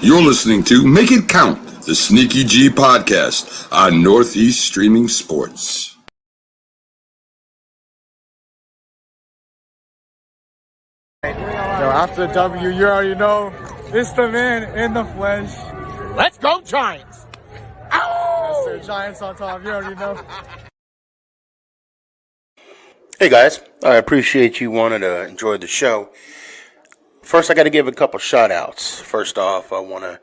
You're listening to Make It Count, the Sneakyg podcast on Northeast Streaming Sports. Yo, after the W, you already know, it's the man in the flesh. Let's go Giants! Ow! Mr. Giants on top, you already know. Hey guys, I appreciate you wanting to enjoy the show. First, I got to give a couple shout outs. First off, I want to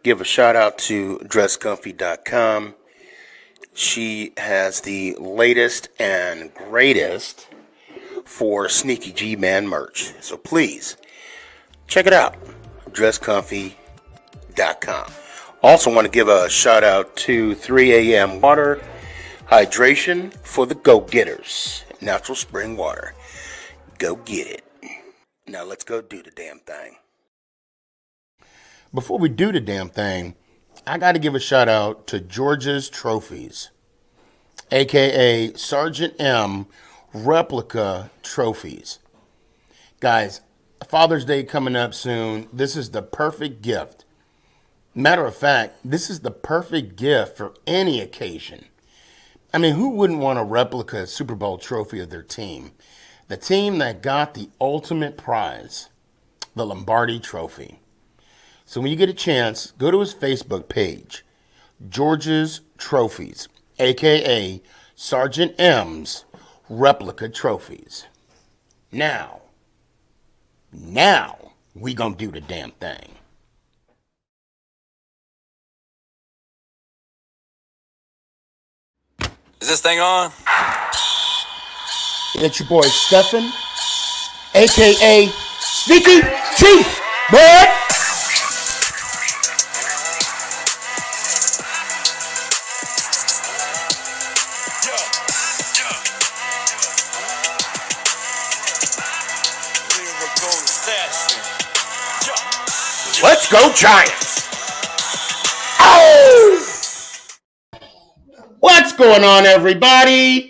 give a shout out to dresscomfy.com. She has the latest and greatest for Sneakyg Man merch. So please, check it out. dresscomfy.com. Also want to give a shout out to 3 a.m. Water Hydration for the go-getters. Natural spring water. Go get it. Now let's go do the damn thing. Before we do the damn thing, I got to give a shout out to George's Trophies, aka Sergeant M replica trophies. Guys, Father's Day coming up soon. This is the perfect gift. Matter of fact, this is the perfect gift for any occasion. I mean, who wouldn't want a replica Super Bowl trophy of their team? The team that got the ultimate prize, the Lombardi Trophy. So when you get a chance, go to his Facebook page, George's Trophies, a.k.a. Sergeant M's Replica Trophies. Now, we gonna do the damn thing. Is this thing on? It's your boy Stefan, a.k.a. Sneakyg, bud. Let's go Giants! Oh! What's going on, everybody?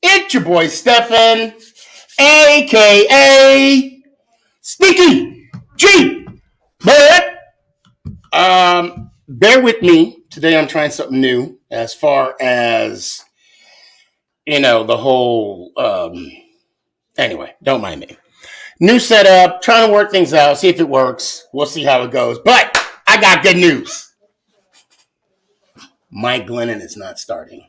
It's your boy Stefan, a.k.a. Sneakyg, but bear with me. Today I'm trying something new as far as, the whole, anyway, don't mind me. New setup, trying to work things out, see if it works. We'll see how it goes. But I got good news. Mike Glennon is not starting.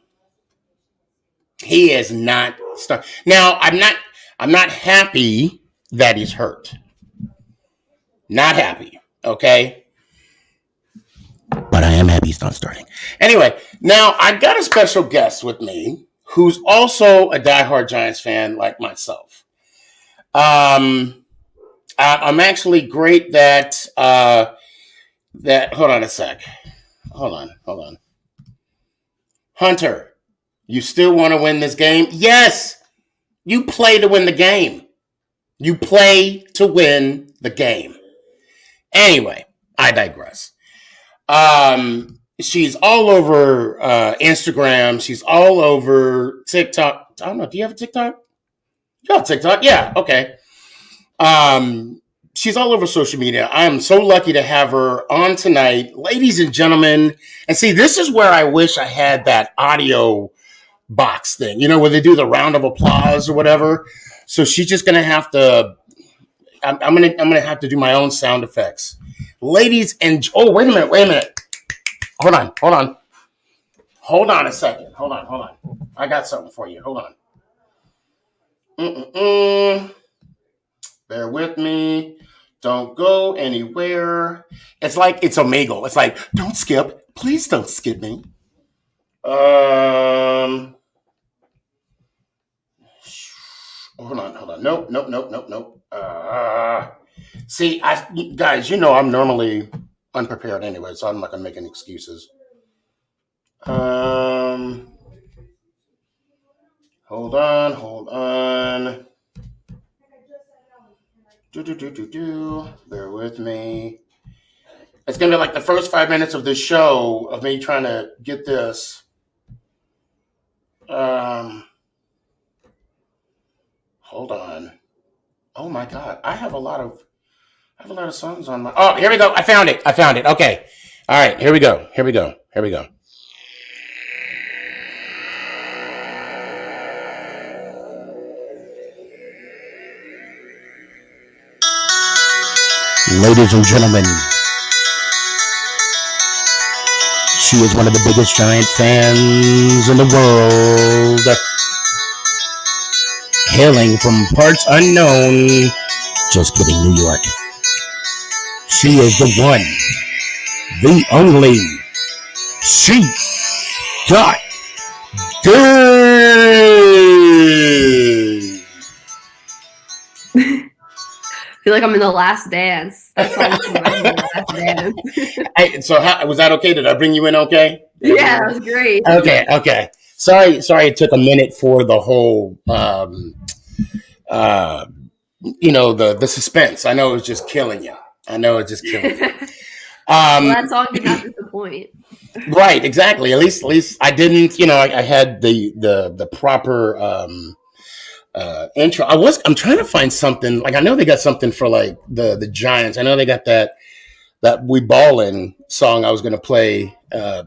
He is not starting. Now, I'm not happy that he's hurt. Not happy, okay? But I am happy he's not starting. Anyway, now I've got a special guest with me who's also a diehard Giants fan like myself. I'm actually great that hold on a sec. Hold on. Hunter, you still want to win this game? Yes. You play to win the game. You play to win the game. Anyway, I digress. She's all over Instagram. She's all over TikTok. I don't know. Do you have a TikTok? You have a TikTok? Yeah. Okay. She's all over social media. I am so lucky to have her on tonight. Ladies and gentlemen, and see, this is where I wish I had that audio box thing, where they do the round of applause or whatever. So she's just going to have to, I'm going to have to do my own sound effects. Ladies and, oh, wait a minute. Hold on a second. Hold on. I got something for you. Hold on. Bear with me. Don't go anywhere. It's like it's Omegle. It's like, don't skip. Please don't skip me. Hold on. Nope. See, guys, I'm normally unprepared anyway, so I'm not gonna make any excuses. Hold on. Bear with me. It's gonna be like the first 5 minutes of this show of me trying to get this. Hold on. Oh my God, I have a lot of I have a lot of songs on my. Oh, here we go. I found it. Okay. All right. Here we go. Ladies and gentlemen, she is one of the biggest Giant fans in the world. Hailing from parts unknown. Just kidding, New York. She is the one, the only. She got good. I feel like I'm in The Last Dance. That song's from The Last Dance. Hey, so was that okay? Did I bring you in okay? Yeah, that was great. Okay. Sorry it took a minute for the whole, the suspense. I know it was just killing you. Well, that song did not disappoint. Right, exactly. At least I didn't, I had the proper intro. I'm trying to find something. Like, I know they got something for like the Giants. I know they got that We Ballin' song I was going to play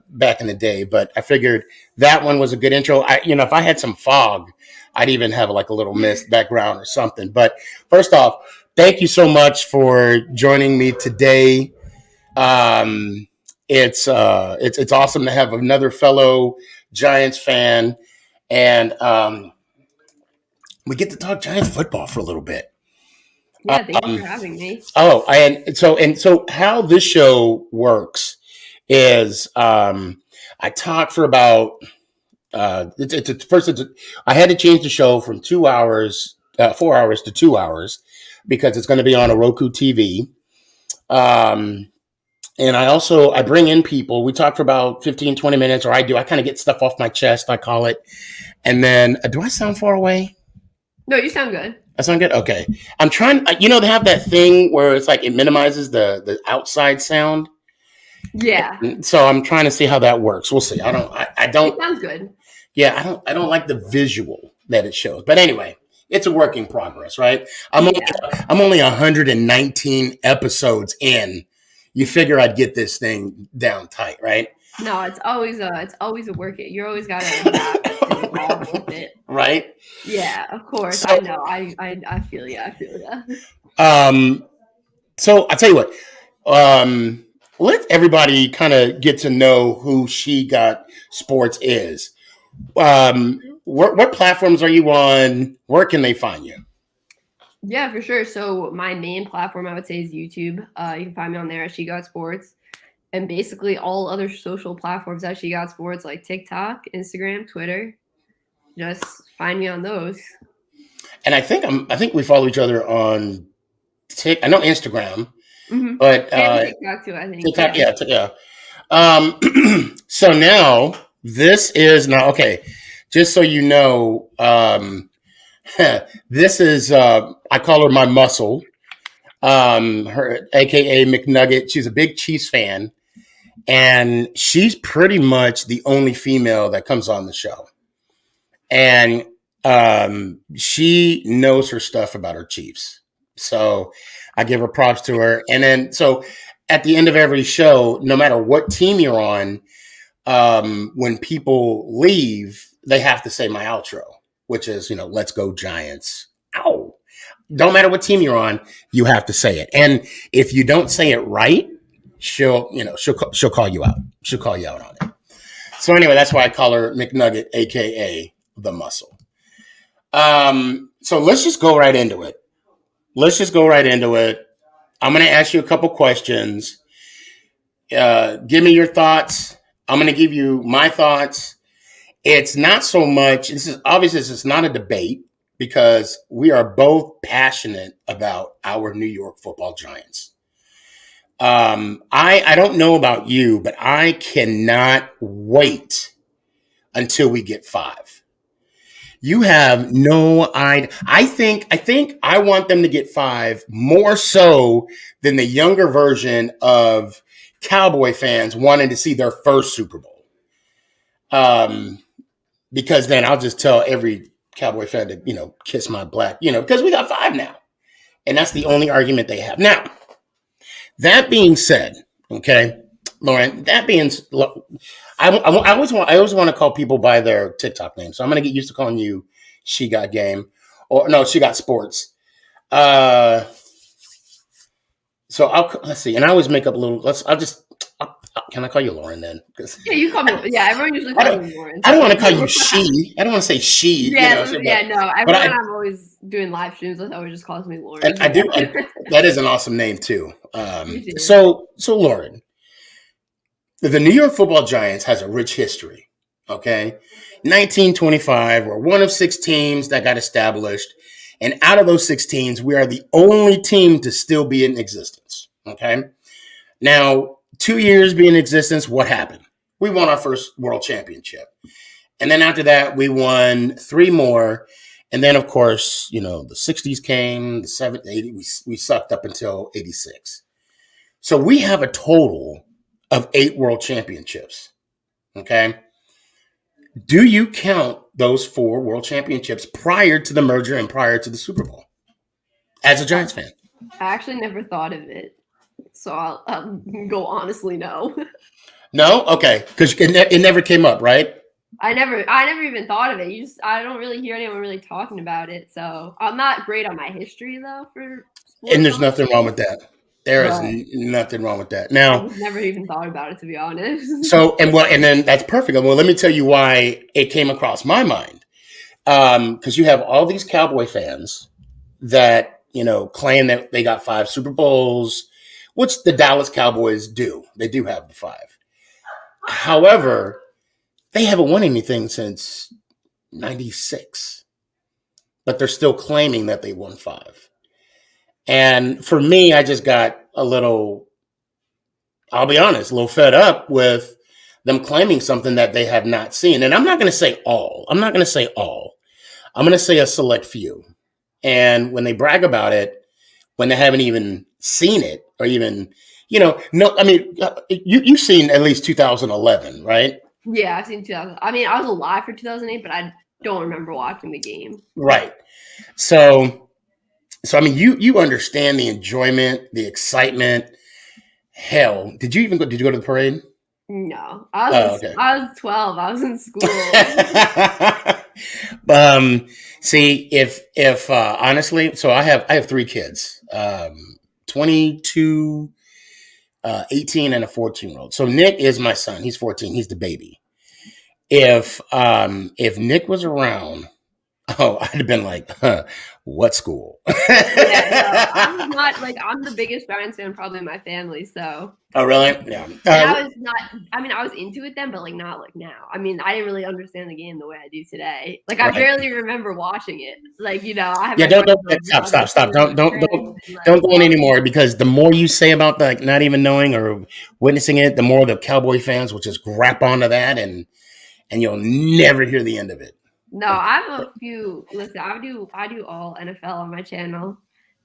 back in the day, but I figured that one was a good intro. If I had some fog, I'd even have like a little mist background or something. But first off, thank you so much for joining me today. It's awesome to have another fellow Giants fan, and we get to talk Giants football for a little bit. Yeah, thank you for having me. Oh, and so how this show works is I talk for about I had to change the show from 4 hours to 2 hours because it's going to be on a Roku TV. And I bring in people. We talk for about 15, 20 minutes, or I kind of get stuff off my chest, I call it. And then, do I sound far away? No, you sound good. I sound good? Okay. I'm trying, they have that thing where it's like it minimizes the outside sound. Yeah. So I'm trying to see how that works. We'll see. I don't. It sounds good. Yeah, I don't like the visual that it shows. But anyway, it's a work in progress, right? I'm only 119 episodes in. You figure I'd get this thing down tight, right? No, it's always a work. You always got to adapt and evolve with it, right? Yeah, of course. So, I know. I feel you. So I tell you what. Let everybody kind of get to know who She Got Sports is. What platforms are you on? Where can they find you? Yeah, for sure. So my main platform, I would say, is YouTube. You can find me on there at She Got Sports, and basically all other social platforms at She Got Sports, like TikTok, Instagram, Twitter. Just find me on those. And I think we follow each other on I know Instagram, mm-hmm. but and TikTok too. I think TikTok, yeah. So now this is okay. Just so you know, this is I call her my muscle, her AKA McNugget. She's a big Chiefs fan, and she's pretty much the only female that comes on the show, and she knows her stuff about her Chiefs. So I give her props to her, and then so at the end of every show, no matter what team you're on, when people leave, they have to say my outro, which is, let's go Giants. Ow. Don't matter what team you're on, you have to say it. And if you don't say it right, she'll call you out. She'll call you out on it. So anyway, that's why I call her McNugget, AKA the muscle. So let's just go right into it. I'm going to ask you a couple questions. Give me your thoughts. I'm going to give you my thoughts. It's not so much, this is not a debate because we are both passionate about our New York Football Giants. I don't know about you, but I cannot wait until we get 5. You have no idea. I think I want them to get 5 more so than the younger version of Cowboy fans wanted to see their first Super Bowl. Because then I'll just tell every Cowboy fan to, kiss my black, because we got 5 now. And that's the only argument they have. Now, That being said, okay, Lauren. I always want to call people by their TikTok name, so I'm going to get used to calling you She Got Game, or no, She Got Sports. Uh, so let's see, and I always make up a little. Can I call you Lauren then? Yeah, you call me. Yeah, everyone usually calls me Lauren. I don't want to call you she. I don't want to say she. Yeah, you know, no. Everyone I'm always doing live streams with always just calls me Lauren. And I do. That is an awesome name too. So Lauren, the New York Football Giants has a rich history. Okay, 1925, we're one of 6 teams that got established, and out of those 6 teams, we are the only team to still be in existence. Okay, now. 2 years being in existence, what happened? We won our first world championship. And then after that, we won 3 more. And then, of course, the 60s came, the 70s, 80s, we sucked up until 86. So we have a total of 8 world championships. Okay. Do you count those 4 world championships prior to the merger and prior to the Super Bowl as a Giants fan? I actually never thought of it. So I'll go honestly no. No? Okay. Because it never came up, right? I never even thought of it. I don't really hear anyone really talking about it. So I'm not great on my history though for sports. And there's nothing wrong with that. There is nothing wrong with that. Now, I've never even thought about it, to be honest. So and then that's perfect. Well, let me tell you why it came across my mind. Because you have all these Cowboy fans that claim that they got 5 Super Bowls, which the Dallas Cowboys do. They do have the 5. However, they haven't won anything since 96. But they're still claiming that they won 5. And for me, I just got I'll be honest, a little fed up with them claiming something that they have not seen. And I'm not going to say all. I'm going to say a select few. And when they brag about it, when they haven't even seen it or even, you've seen at least 2011, right? Yeah, I've seen 2000. I mean, I was alive for 2008, but I don't remember watching the game. Right. So I mean, you understand the enjoyment, the excitement. Hell, did you go to the parade? No, I was 12. I was in school. See, if honestly, so I have 3 kids, 22, 18, and a 14-year-old. So Nick is my son. He's 14. He's the baby. If Nick was around, I'd have been like, what school? I'm not I'm the biggest Giants fan probably in my family. So. Oh really? Yeah. I was not. I mean, I was into it then, but not like now. I mean, I didn't really understand the game the way I do today. I barely remember watching it. I have. Yeah, stop. Don't go in anymore, because the more you say about not even knowing or witnessing it, the more the Cowboy fans will just grab onto that, and you'll never hear the end of it. No, I have a few. Listen, I do all NFL on my channel.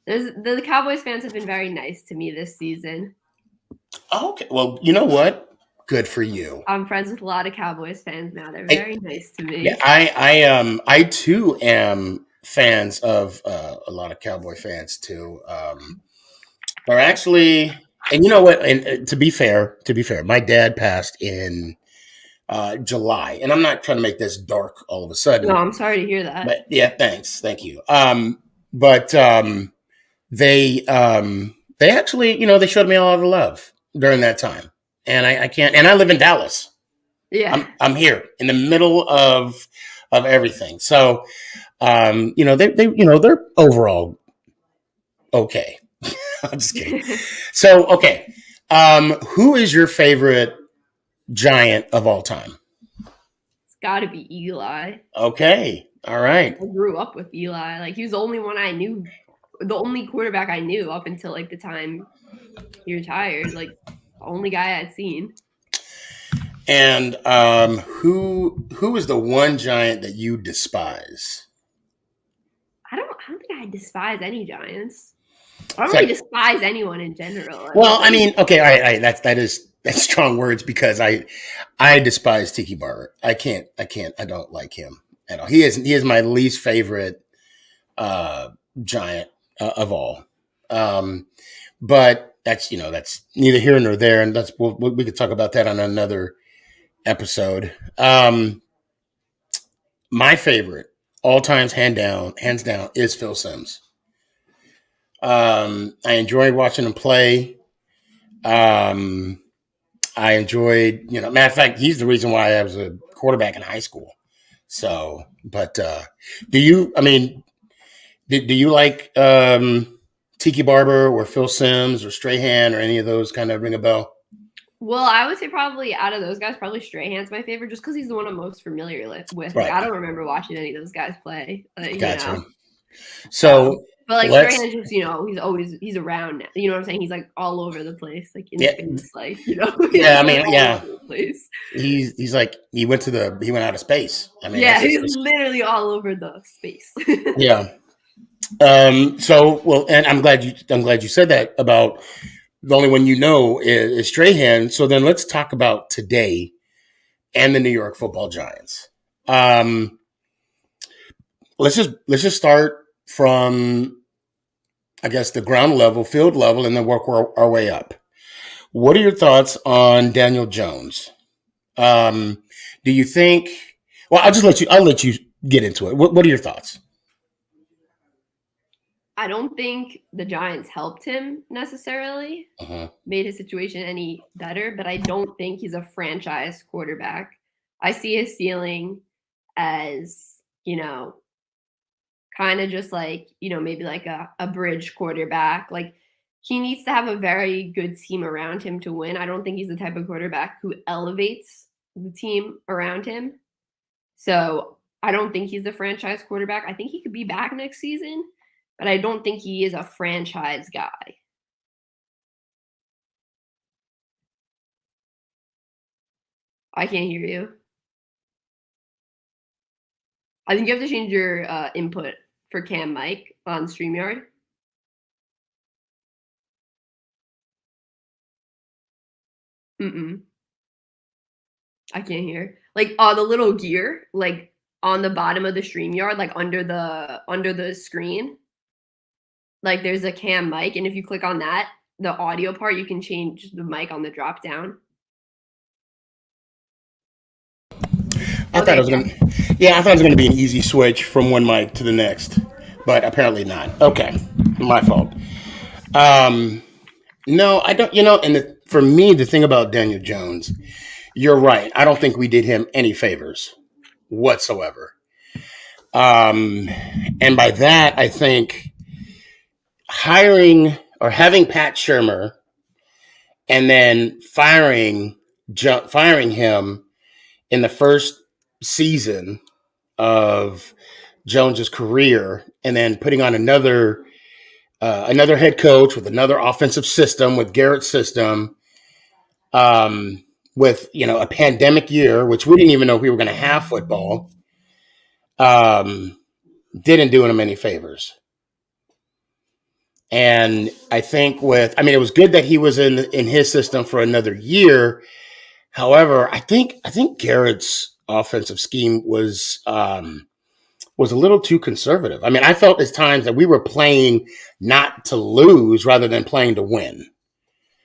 The Cowboys fans have been very nice to me this season. Okay, well, you know what? Good for you. I'm friends with a lot of Cowboys fans now. They're very nice to me. Yeah, I too am fans of a lot of Cowboy fans too. They're actually, and you know what? And to be fair, my dad passed in July, and I'm not trying to make this dark all of a sudden. No, I'm sorry to hear that. But yeah, thank you. But they actually, they showed me a lot of love during that time, and I can't. And I live in Dallas. Yeah, I'm here in the middle of everything. So, they're overall okay. I'm just kidding. So, okay, who is your favorite Giant of all time? It's got to be Eli. Okay, all right. I grew up with Eli. He was the only one I knew. The only quarterback I knew up until the time he retired, the only guy I'd seen. And who is the one Giant that you despise? I don't think I despise any Giants. I don't really despise anyone in general. Well, I mean, okay, all right, that's strong words, because I despise Tiki Barber. I don't like him at all. He is my least favorite Giant of all. But that's that's neither here nor there, and we could talk about that on another episode. My favorite all times, hands down, is Phil Simms. I enjoy watching him play. I enjoyed, matter of fact, he's the reason why I was a quarterback in high school. So, but do you? I mean, do you like Tiki Barber or Phil Simms or Strahan or any of those kind of ring a bell? Well, I would say probably out of those guys, probably Strahan's my favorite, just because he's the one I'm most familiar with. Right. Like, I don't remember watching any of those guys play. Gotcha. So, but like Strahan, just he's around now. You know what I'm saying? He's like all over the place, like in space, like Yeah, I mean, all over the place. He's like he went out of space. I mean, yeah, he's literally all over the space. Yeah. So well, and I'm glad you said that about the only one is Strahan. So then let's talk about today and the New York Football Giants. Let's just start from, I guess, the ground level, field level, and then work our way up. What are your thoughts on Daniel Jones? Do you think? Well, I'll let you get into it. What are your thoughts? I don't think the Giants helped him necessarily, made his situation any better, but I don't think he's a franchise quarterback. I see his ceiling as, kind of just like, maybe like a bridge quarterback. Like, he needs to have a very good team around him to win. I don't think he's the type of quarterback who elevates the team around him. So I don't think he's the franchise quarterback. I think he could be back next season, but I don't think he is a franchise guy. I can't hear you. I think you have to change your input for Cam mic on StreamYard. I can't hear. Like the little gear, like on the bottom of the StreamYard, like under the screen. Like there's a Cam mic, and if you click on that, the audio part, you can change the mic on the drop down. I thought it was gonna be an easy switch from one mic to the next, but apparently not. Okay, my fault. No, I don't. And for me, the thing about Daniel Jones, you're right. I don't think we did him any favors whatsoever. And by that, I think hiring or having Pat Shurmur and then firing him in the first season of Jones's career, and then putting on another head coach with another offensive system, with Garrett's system, with a pandemic year, which we didn't even know if we were going to have football, didn't do him any favors. And I think it was good that he was in his system for another year. However, I think Garrett's offensive scheme was a little too conservative. I mean, I felt at times that we were playing not to lose rather than playing to win.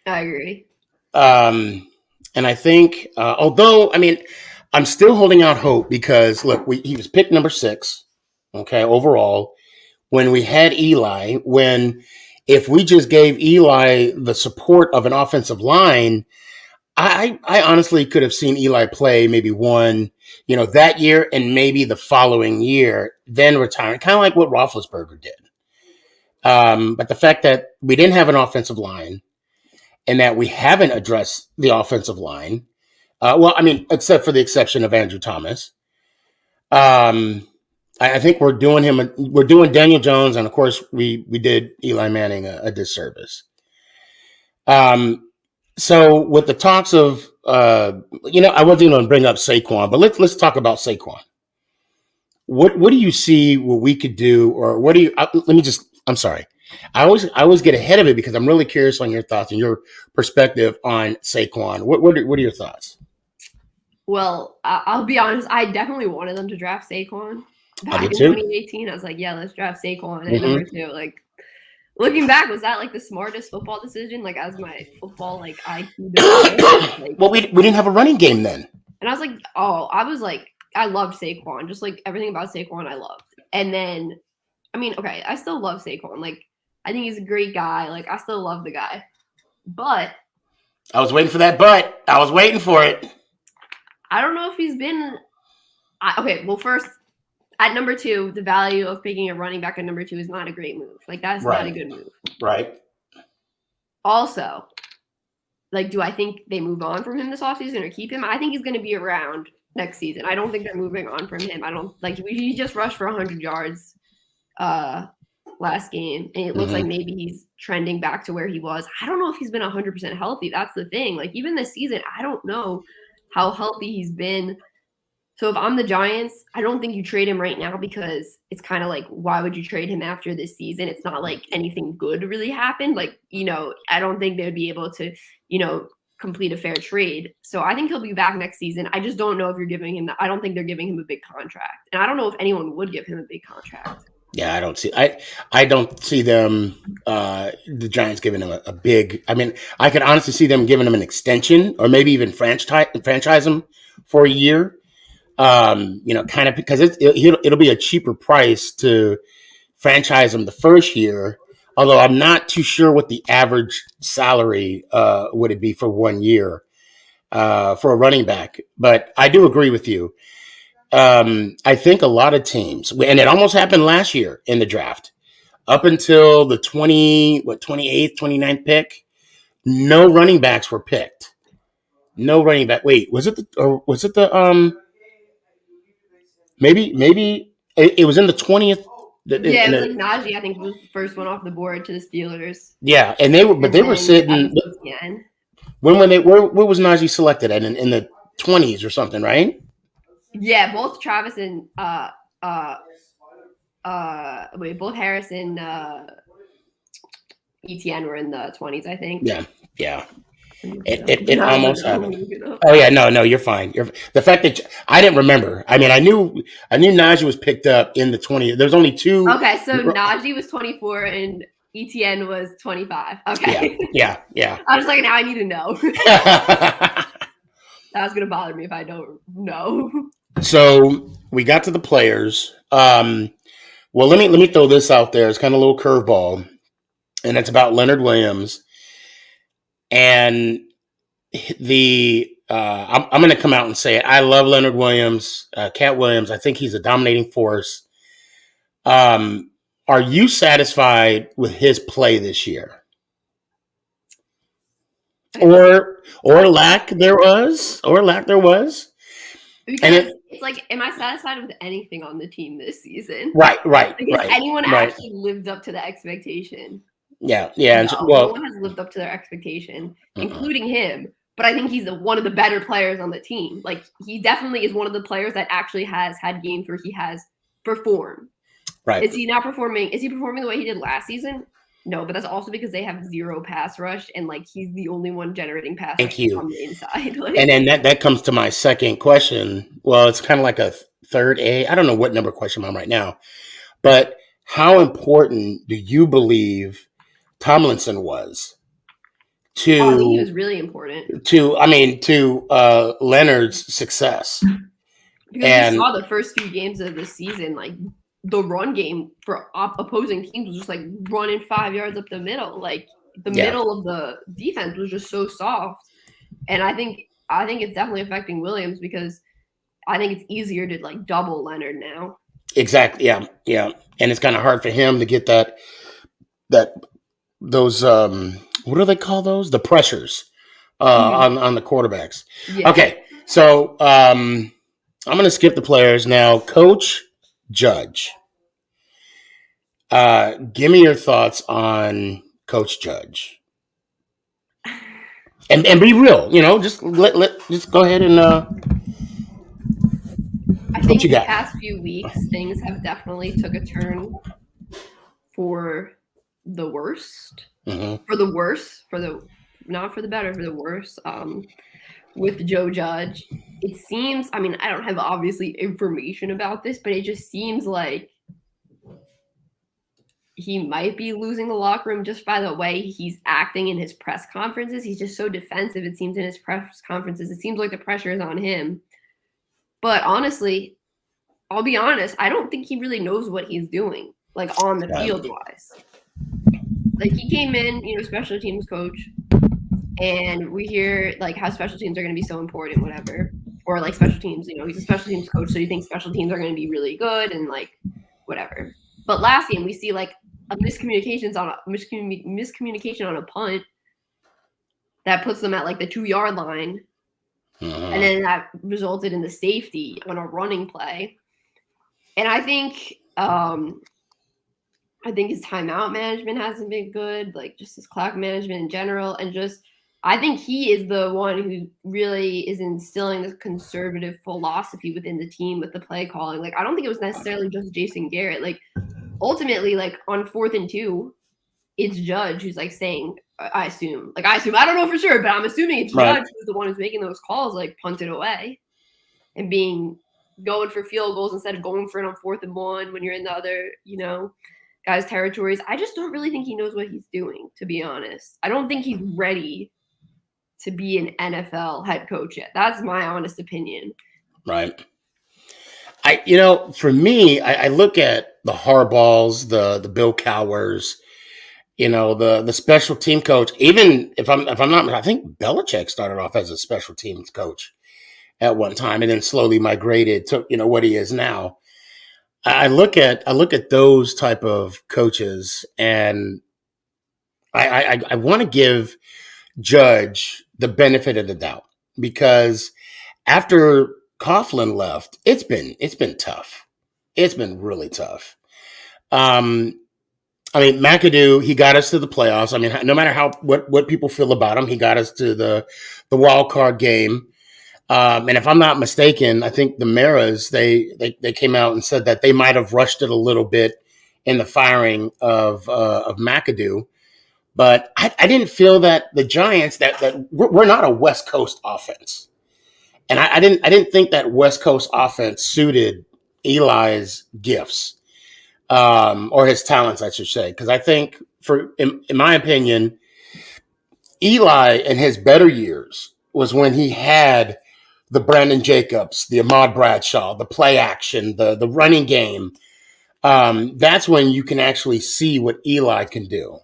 I agree. And I think, although, I'm still holding out hope because, look, he was picked number 6, overall, when we had Eli, if we just gave Eli the support of an offensive line, I honestly could have seen Eli play maybe one, that year and maybe the following year, then retire, kind of like what Roethlisberger did. But the fact that we didn't have an offensive line and that we haven't addressed the offensive line, except for the exception of Andrew Thomas, I think we're doing Daniel Jones, and of course we did Eli Manning a disservice. So with the talks of, I wasn't going to bring up Saquon, but let's talk about Saquon. What do you see what we could do, or what do you? I'm sorry. I always get ahead of it because I'm really curious on your thoughts and your perspective on Saquon. What are your thoughts? Well, I'll be honest. I definitely wanted them to draft Saquon back in 2018. I was like, yeah, let's draft Saquon at number 2. Like, Looking back, was that like the smartest football decision? Like as my football like IQ developed? Like, Well, we didn't have a running game then. and I was like, oh, I loved Saquon. Just like everything about Saquon, I loved. And then, I mean, okay, I still love Saquon. Like, I think he's a great guy. Like, I still love the guy. But I was waiting for that but. I was waiting for it. I don't know if he's been. Okay, well, first, at number 2, the value of picking a running back at number 2 is not a great move. Like, that's not a good move. Right. Also, like, do I think they move on from him this offseason or keep him? I think he's going to be around next season. I don't think they're moving on from him. I don't like he just rushed for 100 yards last game, and it looks like maybe he's trending back to where he was. I don't know if he's been 100% healthy. That's the thing. Like even this season, I don't know how healthy he's been. So if I'm the Giants, I don't think you trade him right now because it's kind of like, why would you trade him after this season? It's not like anything good really happened. Like, I don't think they would be able to, complete a fair trade. So I think he'll be back next season. I just don't know if you're giving him I don't think they're giving him a big contract. And I don't know if anyone would give him a big contract. Yeah, I don't see them, the Giants giving him a big, I mean, I could honestly see them giving him an extension or maybe even franchise him for a year. Kind of because it'll be a cheaper price to franchise him the first year. Although I'm not too sure what the average salary would it be for 1 year for a running back. But I do agree with you. I think a lot of teams, and it almost happened last year in the draft, up until the 28th, 29th pick, no running backs were picked. No running back. Wait, was it the maybe it was in the 20th. It was like Najee, I think, was the first one off the board to the Steelers. Yeah, and they were sitting. When where was Najee selected at in the 20s or something, right? Yeah, both Travis and both Harris and ETN were in the 20s, I think. Yeah. It almost happened. Oh yeah, no, you're fine. The fact that I didn't remember. I mean, I knew Najee was picked up in the 20s. There's only 2. Okay, so Najee was 24 and ETN was 25. Okay. Yeah. I was like, now I need to know. That was gonna bother me if I don't know. So we got to the players. Well, let me throw this out there. It's kind of a little curveball, and it's about Leonard Williams. And I'm going to come out and say it. I love Leonard Williams, Cat Williams. I think he's a dominating force. Are you satisfied with his play this year, or lack there was? Because it's like, am I satisfied with anything on the team this season? Right. Has anyone actually lived up to the expectation? Yeah. No one has lived up to their expectation, including him. But I think he's one of the better players on the team. Like he definitely is one of the players that actually has had games where he has performed. Right. Is he performing the way he did last season? No, but that's also because they have 0 pass rush, and like he's the only one generating pass rush on the inside. Like, and then that comes to my second question. Well, it's kind of like a third A. I don't know what number question I'm right now, but how important do you believe Tomlinson was to? I think he was really important to Leonard's success. Because we saw the first few games of the season, like the run game for opposing teams was just like running 5 yards up the middle. Like the middle of the defense was just so soft. And I think it's definitely affecting Williams because I think it's easier to like double Leonard now. Exactly. Yeah. And it's kind of hard for him to get those what do they call those? The pressures on the quarterbacks. Yeah. Okay. So I'm going to skip the players now. Coach Judge. Give me your thoughts on Coach Judge. And be real, just just go ahead and I think the past few weeks things have definitely took a turn for the worst. For the worse, not for the better, for the worse. With Joe Judge, it seems, I mean, I don't have obviously information about this, but it just seems like he might be losing the locker room just by the way he's acting in his press conferences. He's just so defensive, it seems, in his press conferences. It seems like the pressure is on him. But honestly, I'll be honest, I don't think he really knows what he's doing, like on the field wise. Like he came in, special teams coach, and we hear like how special teams are going to be so important, whatever. Or like special teams, he's a special teams coach, so you think special teams are going to be really good and like whatever. But last game we see like a miscommunication on a punt that puts them at like the 2-yard line, and then that resulted in the safety on a running play. And I think his timeout management hasn't been good, like just his clock management in general, and just I think he is the one who really is instilling this conservative philosophy within the team with the play calling. Like I don't think it was necessarily just Jason Garrett. Like ultimately, like on 4th and 2, it's Judge who's like saying, I assume, I don't know for sure, but I'm assuming it's Judge who's the one who's making those calls, like punt it away and going for field goals instead of going for it on 4th and 1 when you're in the other, guys' territories. I just don't really think he knows what he's doing, to be honest. I don't think he's ready to be an NFL head coach yet. That's my honest opinion. Right. For me, I look at the Harbaughs, the Bill Cowhers, the special team coach. Even if I'm not, I think Belichick started off as a special teams coach at one time, and then slowly migrated to what he is now. I look at those type of coaches, and I want to give Judge the benefit of the doubt, because after Coughlin left, it's been tough. It's been really tough. McAdoo, he got us to the playoffs. I mean, no matter what people feel about him, he got us to the wild card game. And if I'm not mistaken, I think the Maras, they came out and said that they might have rushed it a little bit in the firing of McAdoo. But I didn't feel that the Giants, that we're not a West Coast offense. And I didn't think that West Coast offense suited Eli's gifts, or his talents, I should say. Because I think, in my opinion, Eli in his better years was when he had the Brandon Jacobs, the Ahmad Bradshaw, the play action, the running game. That's when you can actually see what Eli can do.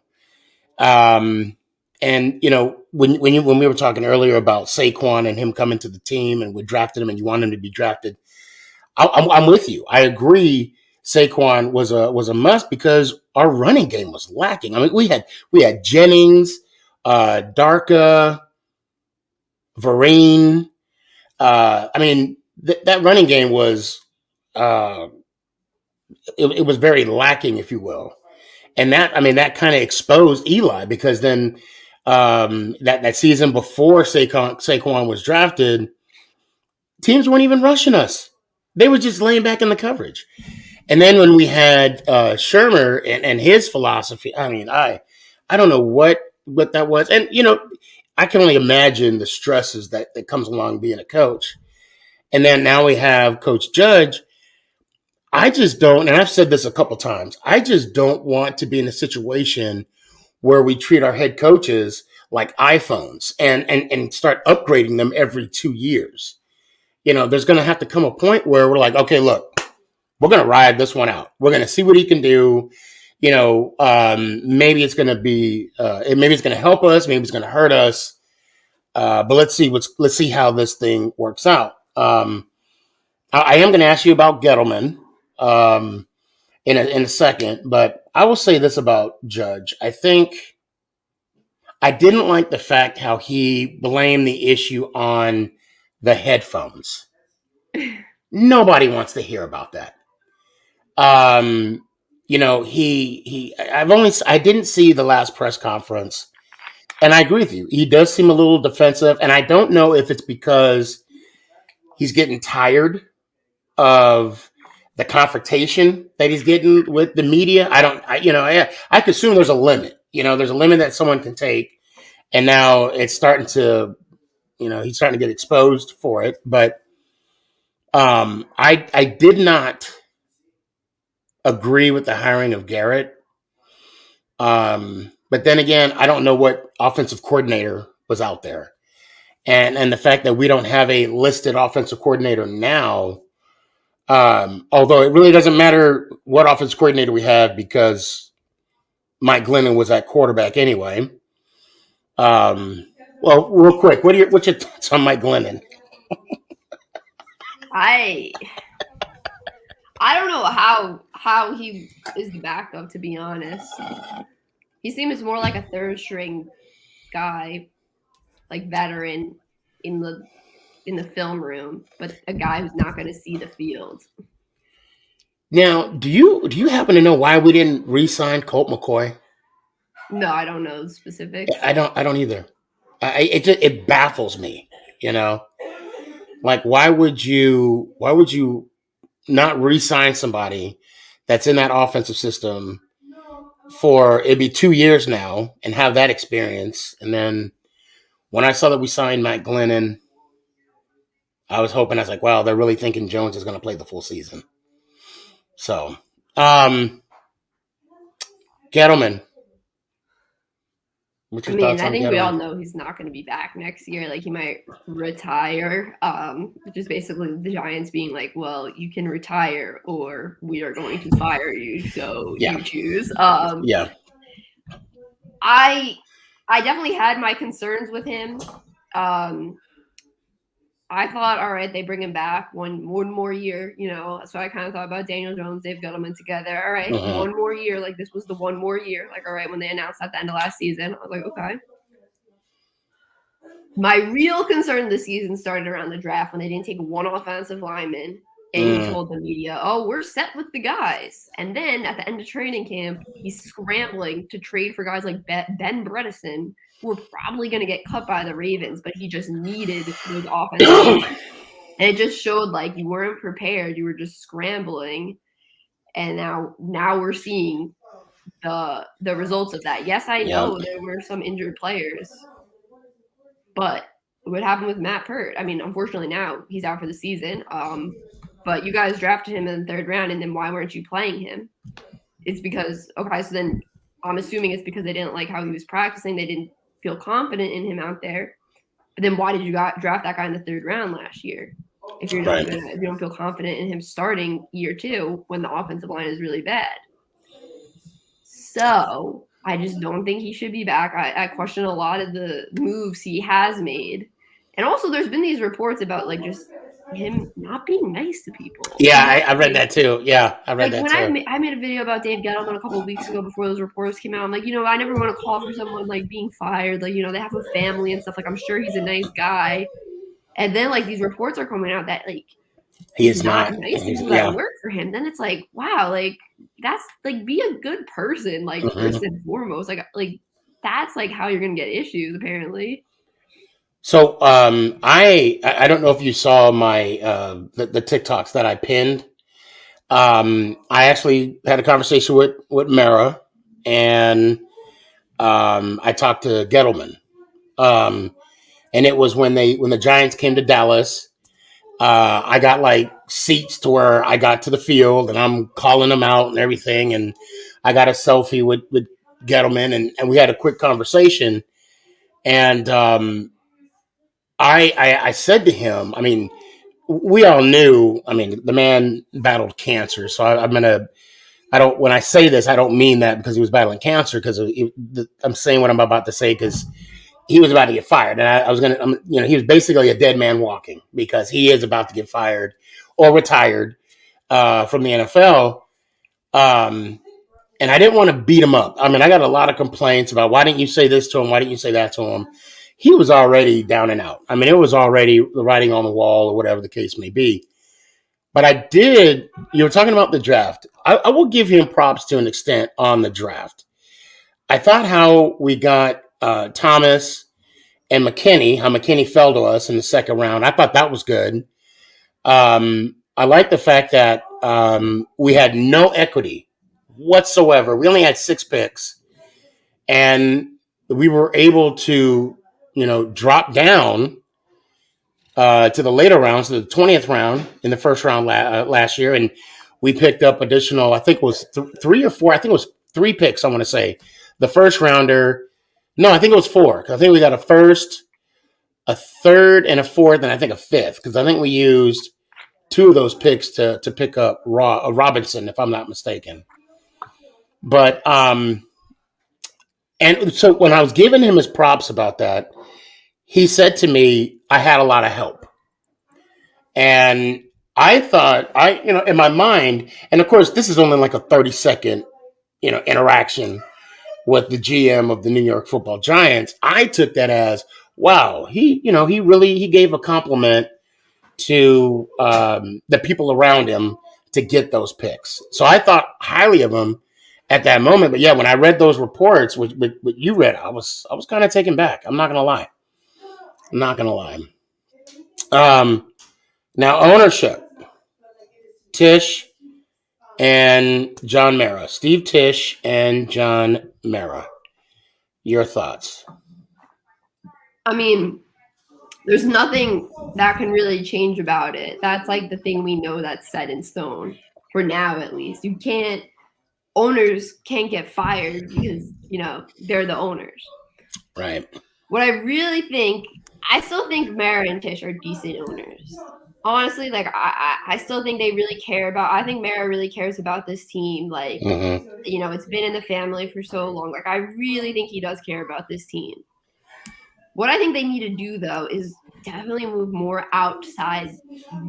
And when we were talking earlier about Saquon and him coming to the team, and we drafted him, and you want him to be drafted, I'm with you. I agree. Saquon was a must because our running game was lacking. I mean, we had Jennings, Darka, Vereen. That running game was it was very lacking, if you will. And that kind of exposed Eli, because then that season before Saquon was drafted, teams weren't even rushing us. They were just laying back in the coverage. And then when we had Shermer and his philosophy, I don't know what that was. And, I can only imagine the stresses that comes along being a coach. And then now we have Coach Judge. I just don't, and I've said this a couple times, I just don't want to be in a situation where we treat our head coaches like iPhones and start upgrading them every 2 years. There's going to have to come a point where we're like, okay, look, we're going to ride this one out. We're going to see what he can do. Maybe it's going to be, maybe it's going to help us. Maybe it's going to hurt us. But let's see how this thing works out. I am going to ask you about Gettleman in a second, but I will say this about Judge. I think I didn't like the fact how he blamed the issue on the headphones. Nobody wants to hear about that. I didn't see the last press conference, and I agree with you. He does seem a little defensive, and I don't know if it's because he's getting tired of the confrontation that he's getting with the media. I could assume there's a limit. There's a limit that someone can take, and now it's starting to, he's starting to get exposed for it. But I did not agree with the hiring of Garrett. But then again, I don't know what offensive coordinator was out there. And the fact that we don't have a listed offensive coordinator now, although it really doesn't matter what offensive coordinator we have because Mike Glennon was at quarterback anyway. Well, real quick, what's your thoughts on Mike Glennon? I don't know how he is the backup, to be honest. He seems more like a third string guy, like veteran in the film room, but a guy who's not going to see the field. Now, do you happen to know why we didn't re-sign Colt McCoy? No, I don't know the specifics. I don't either. It baffles me, you know. Like, why would you not re-sign somebody that's in that offensive system for it'd be 2 years now and have that experience? And then when I saw that we signed Mike Glennon, I was hoping, I was like, wow, they're really thinking Jones is going to play the full season. So, Gettleman. I think we all know he's not going to be back next year. Like, he might retire, which is basically the Giants being like, well, you can retire or we are going to fire you. So you choose. Yeah. I definitely had my concerns with him. I thought, all right, they bring him back one more year, you know. So I kind of thought about Daniel Jones, Dave Gettleman together. All right, one more year. Like, this was the one more year. Like, all right, when they announced at the end of last season, I was like, okay. My real concern this season started around the draft when they didn't take one offensive lineman and he told the media, oh, we're set with the guys. And then at the end of training camp, he's scrambling to trade for guys like Ben Bredeson, who were probably going to get cut by the Ravens, but he just needed those offensive linemen. And it just showed like you weren't prepared. You were just scrambling. And now we're seeing the results of that. Yes, I know there were some injured players. But what happened with Matt Pert? I mean, unfortunately now he's out for the season. But you guys drafted him in the third round, and then why weren't you playing him? It's because, okay, so then I'm assuming it's because they didn't like how he was practicing. They didn't feel confident in him out there. But then why did you draft that guy in the third round last year? If you're not if you don't feel confident in him starting year 2 when the offensive line is really bad. So I just don't think he should be back. I question a lot of the moves he has made. And also there's been these reports about like just him not being nice to people. Yeah, I read that too. Yeah, I read that too. I made a video about Dave Gettleman a couple of weeks ago before those reports came out. I'm like, I never want to call for someone like being fired. Like, they have a family and stuff. Like, I'm sure he's a nice guy. And then like these reports are coming out that like he is not nice to people that work for him. Then it's like, wow, like that's like be a good person, like first and foremost. Like that's like how you're gonna get issues apparently. So I don't know if you saw my the TikToks that I pinned. I actually had a conversation with Mara, and I talked to Gettleman. And it was when the Giants came to Dallas. I got like seats to where I got to the field, and I'm calling them out and everything. And I got a selfie with Gettleman, and we had a quick conversation. And I said to him, I mean, we all knew, I mean, the man battled cancer. So when I say this, I don't mean that because he was battling cancer, because I'm saying what I'm about to say because he was about to get fired. And he was basically a dead man walking because he is about to get fired or retired from the NFL. And I didn't want to beat him up. I mean, I got a lot of complaints about why didn't you say this to him? Why didn't you say that to him? He was already down and out. I mean, it was already the writing on the wall or whatever the case may be. But you were talking about the draft. I will give him props to an extent on the draft. I thought how we got Thomas and McKinney, how McKinney fell to us in the second round. I thought that was good. I like the fact that we had no equity whatsoever. We only had 6 picks. And we were able to drop down to the later rounds, to the 20th round in the first round last year. And we picked up additional, I think it was 3 or 4, I think it was 3 picks, I want to say, the first rounder. No, I think it was 4. I think we got a first, a third, and a fourth, and I think a fifth. Because I think we used 2 of those picks to pick up Robinson, if I'm not mistaken. But and so when I was giving him his props about that, he said to me, "I had a lot of help," and I thought in my mind, and of course, this is only like a 30-second, interaction with the GM of the New York Football Giants. I took that as, wow, he gave a compliment to the people around him to get those picks. So I thought highly of him at that moment. But yeah, when I read those reports, what you read, I was kind of taken back. I'm not gonna lie. Now ownership, Tisch and John Mara, Steve Tisch and John Mara. Your thoughts? I mean, there's nothing that can really change about it. That's like the thing we know that's set in stone for now, at least. Owners can't get fired because, they're the owners. Right. What I still think Mara and Tisch are decent owners. Honestly, like I still think they really care I think Mara really cares about this team. Like, it's been in the family for so long. Like, I really think he does care about this team. What I think they need to do, though, is definitely move more outside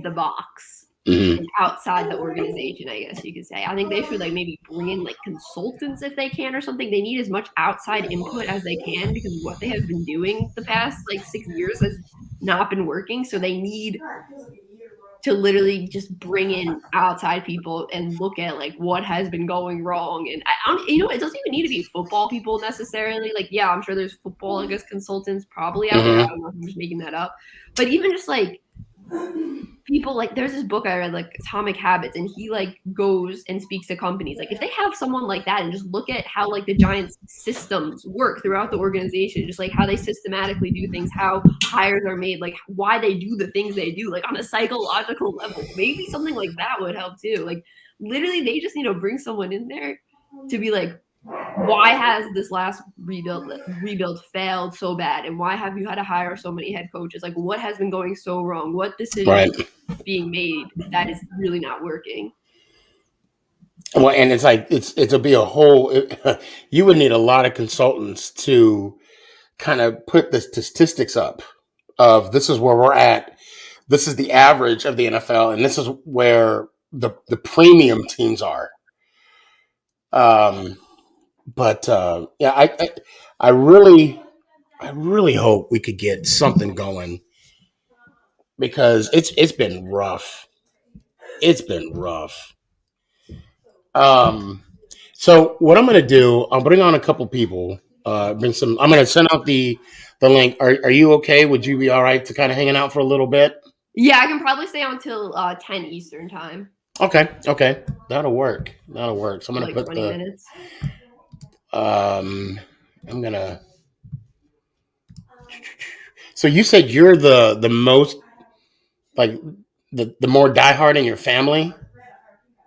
the box, and outside the organization, I guess you could say. I think they should maybe bring in consultants if they can or something. They need as much outside input as they can because what they have been doing the past 6 years has not been working. So they need to literally just bring in outside people and look at what has been going wrong. And it doesn't even need to be football people necessarily. Yeah, I'm sure there's football, I guess, consultants probably out there. I don't know if I'm just making that up. But even just people there's this book I read, Atomic Habits, and he goes and speaks to companies. If they have someone like that and just look at how the Giants systems work throughout the organization, just how they systematically do things, how hires are made, why they do the things they do, on a psychological level, maybe something like that would help too. Literally they just need to bring someone in there to be why has this last rebuild failed so bad, and why have you had to hire so many head coaches? What has been going so wrong? What decisions are being made that is really not working? Well, and it'll be a whole. You would need a lot of consultants to kind of put the statistics up of this is where we're at. This is the average of the NFL, and this is where the premium teams are. But I really hope we could get something going because it's been rough. It's been rough. So what I'm going to do, I'll bring on a couple people. I'm going to send out the link. Are you okay? Would you be all right to kind of hanging out for a little bit? Yeah, I can probably stay on until 10 Eastern time. Okay. That'll work. So I'm going to put 20 minutes. I'm gonna. So you said you're the most the more diehard in your family?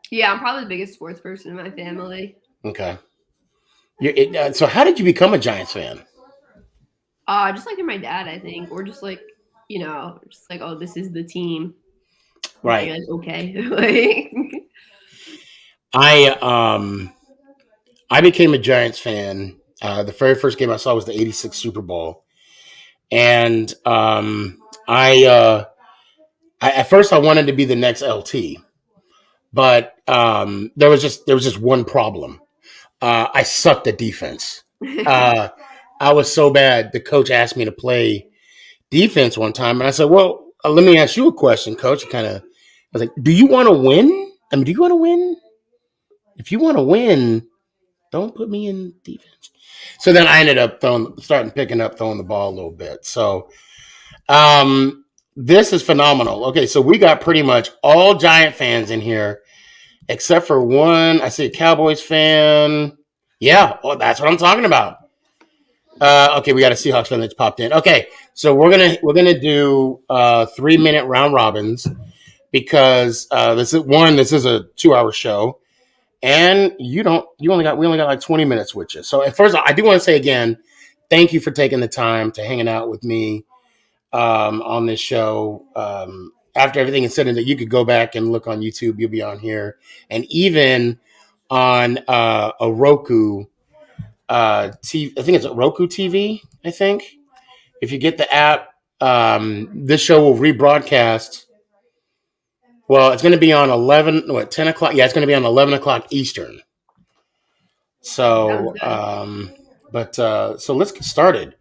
Yeah, I'm probably the biggest sports person in my family. Okay. So how did you become a Giants fan? Just through my dad, I think, or just oh, this is the team. Right. Okay. I became a Giants fan. The very first game I saw was the '86 Super Bowl, and at first I wanted to be the next LT, but there was just one problem. I sucked at defense. I was so bad. The coach asked me to play defense one time, and I said, "Well, let me ask you a question, Coach." I was like, "Do you want to win? Do you want to win? If you want to win, don't put me in defense." So then I ended up throwing the ball a little bit. So this is phenomenal. Okay, so we got pretty much all Giant fans in here, except for one. I see a Cowboys fan. Yeah, well, that's what I'm talking about. Okay, we got a Seahawks fan that's popped in. Okay, so we're gonna do 3-minute round robins because this is a 2-hour show. and we only got like 20 minutes with you. So at first, I do want to say again, thank you for taking the time to hanging out with me on this show. After everything is said and that, you could go back and look on YouTube. You'll be on here, and even on a Roku TV. I think it's a Roku TV. I think if you get the app, this show will rebroadcast. Well, it's going to be on 10 o'clock? Yeah, it's going to be on 11 o'clock Eastern. So, so let's get started.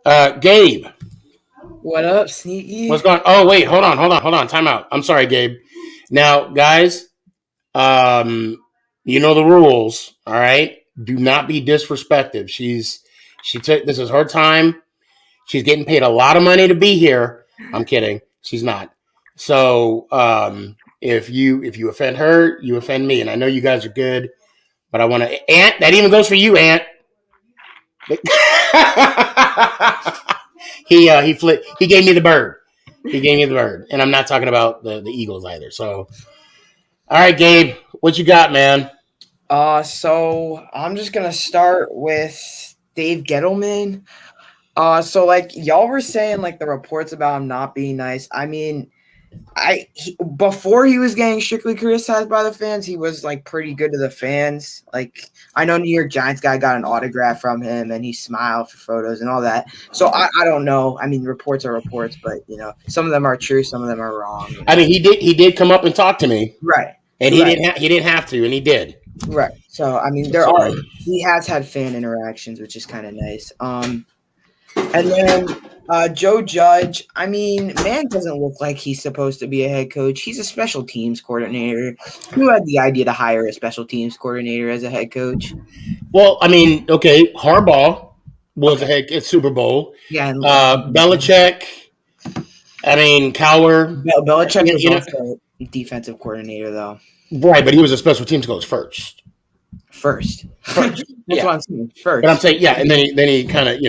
Gabe. What up, Sneaky? What's going on? Oh, wait, hold on. Time out. I'm sorry, Gabe. Now, guys, you know the rules, all right? Do not be disrespectful. This is her time. She's getting paid a lot of money to be here. I'm kidding. She's not. So if you offend her, you offend me. And I know you guys are good, but I want to. Aunt, that even goes for you, Aunt. He gave me the bird. And I'm not talking about the Eagles either. So, all right, Gabe, what you got, man? So I'm just gonna start with Dave Gettleman. So like y'all were saying, like the reports about him not being nice. I mean, before he was getting strictly criticized by the fans, he was like pretty good to the fans. Like I know New York Giants guy got an autograph from him and he smiled for photos and all that. So I don't know. I mean, reports are reports, but you know, some of them are true, some of them are wrong. You know? I mean, he did come up and talk to me, right? And he didn't have to, and he did. Right. So I mean, he has had fan interactions, which is kind of nice. And then Joe Judge, I mean, man doesn't look like he's supposed to be a head coach. He's a special teams coordinator. Who had the idea to hire a special teams coordinator as a head coach? Well, I mean, okay, Harbaugh was a head at Super Bowl. Yeah. Belichick. I mean, Cowher. Belichick was also a defensive coordinator, though. Right, but he was a special teams coach first. That's what I'm saying. First. But I'm saying, yeah, and then he kind of,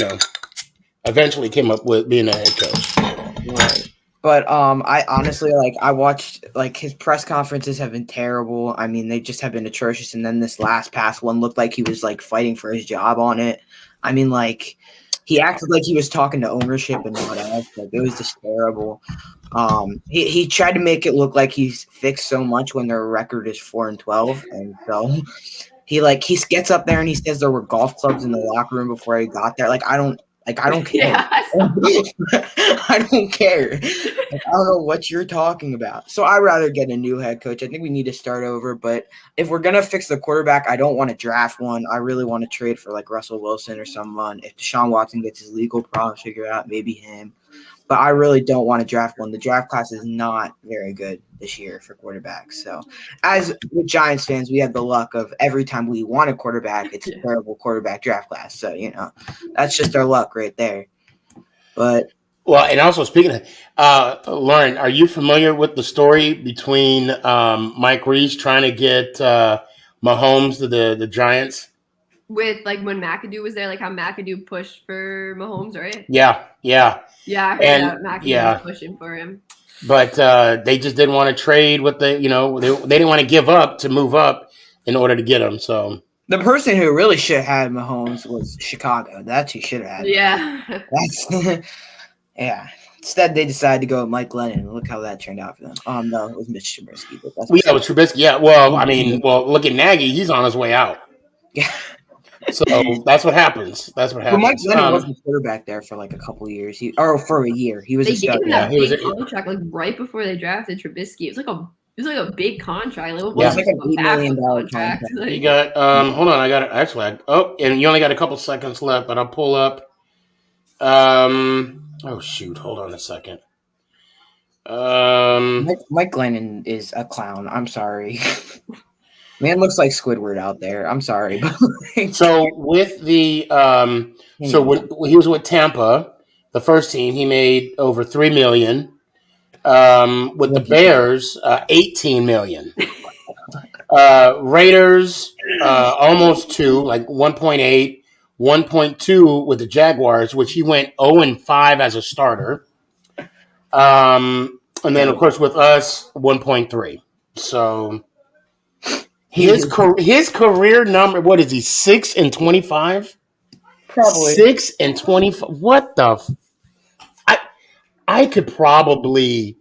eventually came up with being a head coach. Right. But I honestly I watched his press conferences have been terrible. I mean, they just have been atrocious. And then this last past one looked like he was fighting for his job on it. I mean, he acted like he was talking to ownership and all that. It was just terrible. He tried to make it look like he's fixed so much when their record is 4-12, and so he gets up there and he says there were golf clubs in the locker room before he got there. I don't care. Yeah, I don't care. I don't know what you're talking about. So I'd rather get a new head coach. I think we need to start over. But if we're going to fix the quarterback, I don't want to draft one. I really want to trade for Russell Wilson or someone. If Deshaun Watson gets his legal problems figured out, maybe him. But I really don't want to draft one. The draft class is not very good this year for quarterbacks. So as with Giants fans, we have the luck of every time we want a quarterback, it's a terrible quarterback draft class. So, that's just our luck right there. But well, and also speaking of Lauren, are you familiar with the story between Mike Reese trying to get Mahomes to the Giants? With when McAdoo was there, how McAdoo pushed for Mahomes, right? Yeah. Yeah, I heard that McAdoo was pushing for him. But they just didn't want to trade with they didn't want to give up to move up in order to get him. So the person who really should have had Mahomes was Chicago. That's who should have had. Yeah. Yeah. Instead, they decided to go with Mike Glennon. Look how that turned out for them. No, it was Mitch Trubisky. But that's it was Trubisky. Yeah. Well, I mean, look at Nagy. He's on his way out. Yeah. So that's what happens. But Mike Glennon was the quarterback there for a couple years. For a year, he was a star. Yeah, he was a contract right before they drafted Trubisky. It was a big contract. It was an $8 million contract. You got hold on, I got it. Actually, and you only got a couple seconds left, but I'll pull up. Oh shoot, hold on a second. Mike Glennon is a clown. I'm sorry. Man looks like Squidward out there. I'm sorry. So with the when he was with Tampa, the first team, he made over $3 million. With the Bears, $18 million. Raiders, almost 2, 1.8, 1.2 with the Jaguars, which he went 0-5 as a starter. And then of course with us, 1.3. So His career number, what is he, 6-25? Probably. 6-25. What the? I could probably.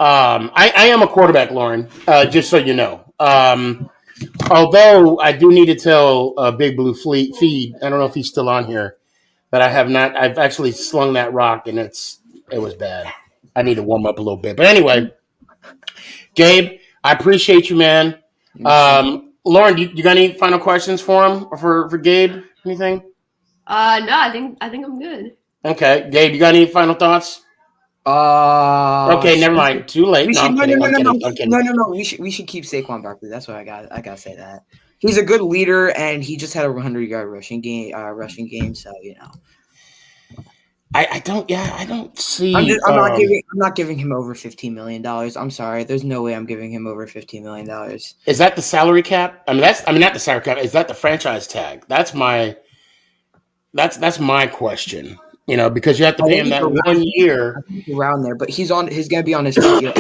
I am a quarterback, Lauren. Just so you know. Although I do need to tell Big Blue Feed. I don't know if he's still on here, but I have not. I've actually slung that rock, and it was bad. I need to warm up a little bit. But anyway, Gabe, I appreciate you, man. Lauren, you got any final questions for him or for Gabe? Anything? No, I think I'm good. Okay, Gabe, you got any final thoughts? Okay, never mind. Too late. No. I'm kidding. No. We should keep Saquon Barkley. That's what I gotta say that. He's a good leader, and he just had a 100-yard rushing game. So I don't see. I'm not giving him over $15 million. I'm sorry. There's no way I'm giving him over $15 million. Is that the salary cap? Not the salary cap. Is that the franchise tag? That's my question. Because you have to pay him that 1 year. Around there, but he's gonna be on his feet.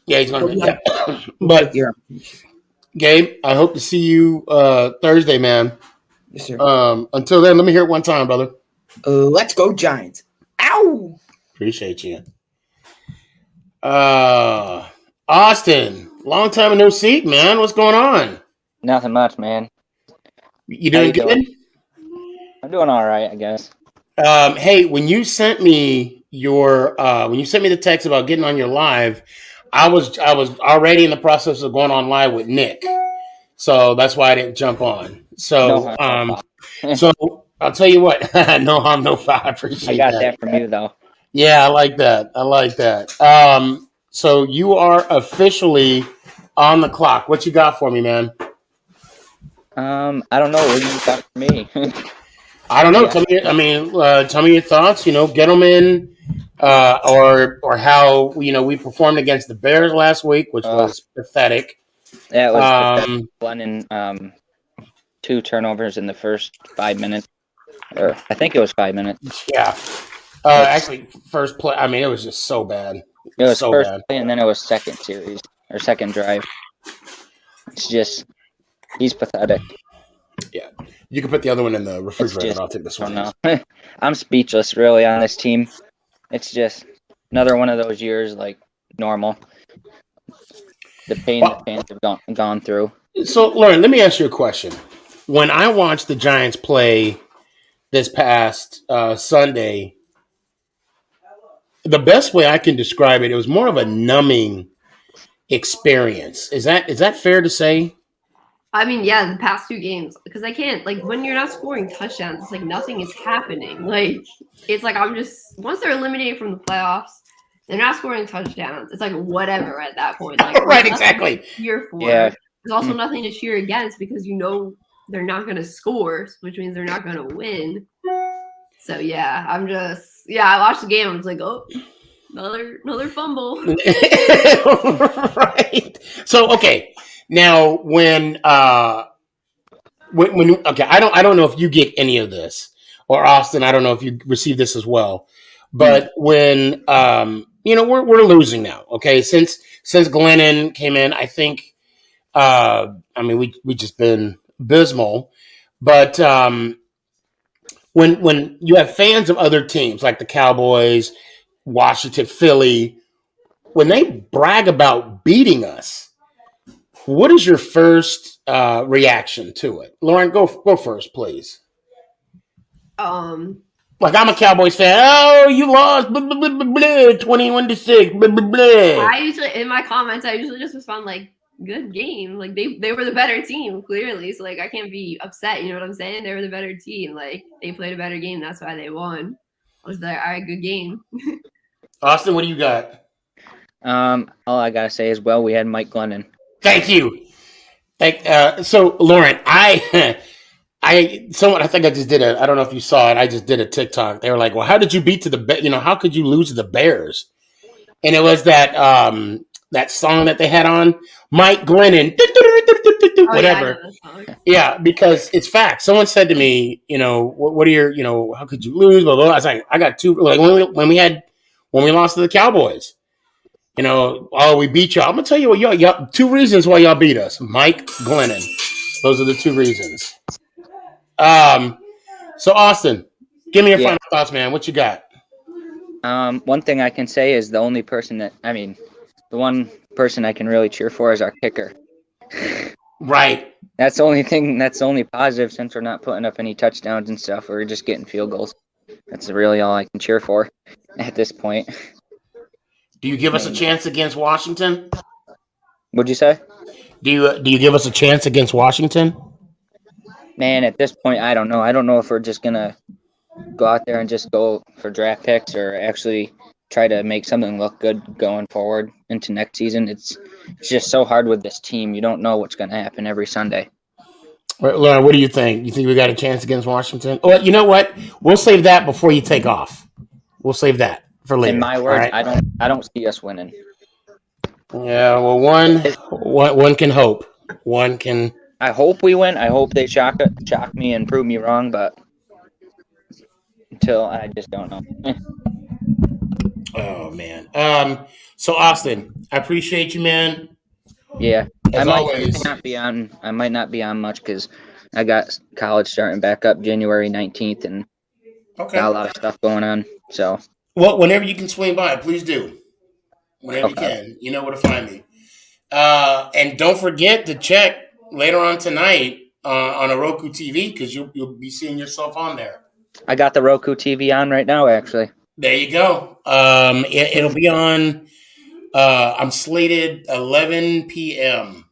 Yeah, he's gonna. Yeah. But Gabe, I hope to see you Thursday, man. Yes, sir. Until then, let me hear it one time, brother. Let's go Giants. Ow! Appreciate you. Austin, long time no see, man. What's going on? Nothing much, man. You doing good? I'm doing all right, I guess. Hey, when you sent me the text about getting on your live, I was already in the process of going on live with Nick, so that's why I didn't jump on. So, so I'll tell you what. No harm, no foul. I appreciate that. I got that from you, though. Yeah, I like that. So you are officially on the clock. What you got for me, man? I don't know. What you got for me? I don't know. Yeah. Tell me your thoughts. Get them in, or how we performed against the Bears last week, which was pathetic. Yeah, it was pathetic. Glennon, 2 turnovers in the first 5 minutes, or I think it was 5 minutes. Yeah. Actually, first play. It was just so bad. It was so first bad. play, and then it was second drive. It's just he's pathetic. Yeah. You can put the other one in the refrigerator. I'll take this one. No. I'm speechless, really, on this team. It's just another one of those years like normal. The pain the fans have gone through. So, Lauren, let me ask you a question. When I watched the Giants play this past Sunday, the best way I can describe it was more of a numbing experience. Is that fair to say? Yeah, the past 2 games, because I can't, when you're not scoring touchdowns, it's like nothing is happening. It's like once they're eliminated from the playoffs, they're not scoring touchdowns. It's like whatever at that point. Right, exactly. To cheer for. Yeah. There's also nothing to cheer against because they're not going to score, which means they're not going to win. So yeah, I watched the game. I was like, oh, another fumble. Right. So okay. Now, when I don't know if you get any of this, or Austin, I don't know if you receive this as well, but when we're losing now. Okay, since Glennon came in, I think we just been abysmal. But when you have fans of other teams like the Cowboys, Washington, Philly, when they brag about beating us. What is your first reaction to it? Lauren, go first, please. I'm a Cowboys fan. Oh, you lost. 21-6. I usually, in my comments, just respond good game. They were the better team, clearly. So I can't be upset. You know what I'm saying? They were the better team. They played a better game. That's why they won. I was like, all right, good game. Austin, what do you got? All I gotta say is, we had Mike Glennon. Thank you. So, Lauren, I think I just did I don't know if you saw it. I just did a TikTok. They were like, well, how did you beat to the, how could you lose to the Bears? And it was that song that they had on, Mike Glennon, whatever. Yeah, because it's fact. Someone said to me, what are your, how could you lose? Blah, blah, blah. I was like, I got 2, when we lost to the Cowboys. we beat y'all. I'm gonna tell you what, y'all 2 reasons why y'all beat us. Mike, Glennon. Those are the 2 reasons. So Austin, give me your Yeah. final thoughts, man. What you got? One thing I can say is the one person I can really cheer for is our kicker. Right. That's the only thing. That's the only positive since we're not putting up any touchdowns and stuff. We're just getting field goals. That's really all I can cheer for at this point. Do you give us a chance against Washington? What'd you say? Do you give us a chance against Washington? Man, at this point, I don't know. I don't know if we're just gonna go out there and just go for draft picks or actually try to make something look good going forward into next season. It's just so hard with this team. You don't know what's going to happen every Sunday. Laura, what do you think? You think we got a chance against Washington? Well, you know what? We'll save that before you take off. We'll save that for later. In my words, right? I don't see us winning. Yeah, well, one can hope. One can. I hope we win. I hope they shock me and prove me wrong, but until I just don't know. Oh man. So Austin, I appreciate you, man. Yeah, As I always. might not be on much because I got college starting back up January 19th and got a lot of stuff going on. So, well, whenever you can swing by, please do. Whenever you can, you know where to find me. And don't forget to check later on tonight on a Roku TV because you'll be seeing yourself on there. I got the Roku TV on right now, actually. There you go. It'll be on. I'm slated 11 p.m.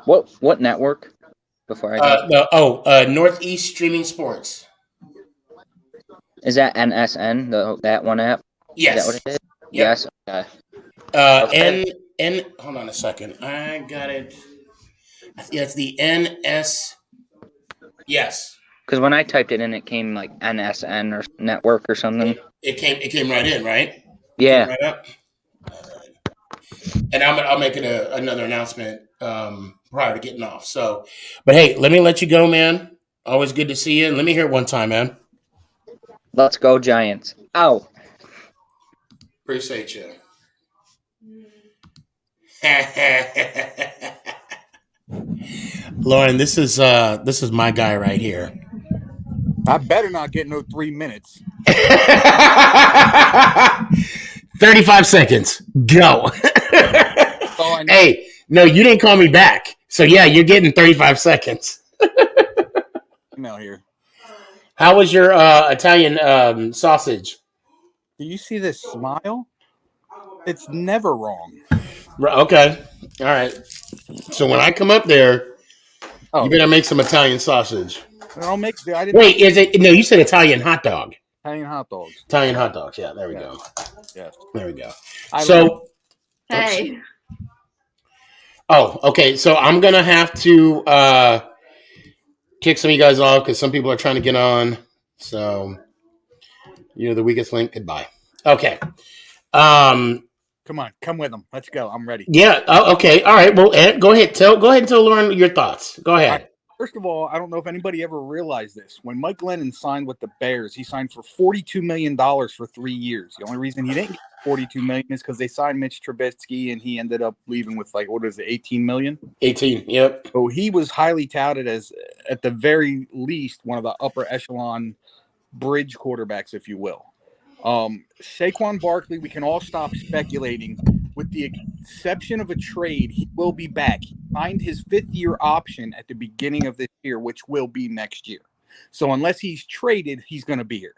What network? Before I go. Northeast Streaming Sports. Is that NSN, that one app? Yes. Is that what it is? Yep. Yes. Okay. N. Hold on a second. I got it. Yeah, it's the NS. Yes. Because when I typed it in, it came like NSN or network or something. It came right in, right? Yeah. Right up. And I'll make it another announcement prior to getting off. So, but hey, let me let you go, man. Always good to see you. Let me hear it one time, man. Let's go Giants. Ow. Appreciate you. Lauren, this is my guy right here. I better not get no 3 minutes. 35 seconds. Go. Hey, no, you didn't call me back. So yeah, you're getting 35 seconds. Email here. How was your Italian sausage? Do you see this smile? It's never wrong. Okay. All right. So when I come up there, you better make some Italian sausage. I'll make. Wait, is it? No, you said Italian hot dog. Italian hot dogs. Italian hot dogs. Yeah, there we go. Yes. There we go. Hey. Oops. Oh, okay. So I'm gonna have to kick some of you guys off because some people are trying to get on. So you're the weakest link. Goodbye. Okay. Come on, come with them. Let's go. I'm ready. Yeah. Oh, okay. All right. Well, Ed, go ahead and tell Lauren your thoughts. Go ahead. First of all, I don't know if anybody ever realized this. When Mike Glennon signed with the Bears, he signed for $42 million for 3 years. The only reason he didn't get $42 million is because they signed Mitch Trubisky, and he ended up leaving with $18 million? 18. Yep. So he was highly touted as, at the very least, one of the upper echelon bridge quarterbacks, if you will. Saquon Barkley, we can all stop speculating. With the exception of a trade, he will be back. He signed his 5th-year option at the beginning of this year, which will be next year. So unless he's traded, he's going to be here.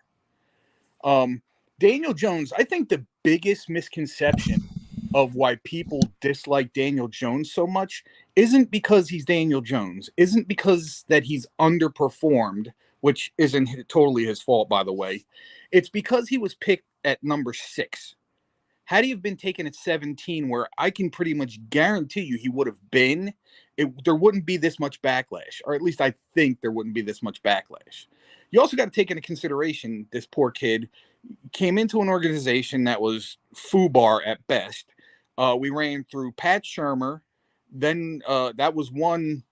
Daniel Jones, I think the biggest misconception of why people dislike Daniel Jones so much isn't because he's Daniel Jones, isn't because that he's underperformed, which isn't totally his fault, by the way. It's because he was picked at number 6. Had he have been taken at 17, where I can pretty much guarantee you he would have been, there wouldn't be this much backlash, or at least I think there wouldn't be this much backlash. You also got to take into consideration this poor kid came into an organization that was FUBAR at best. We ran through Pat Shurmur, then that was one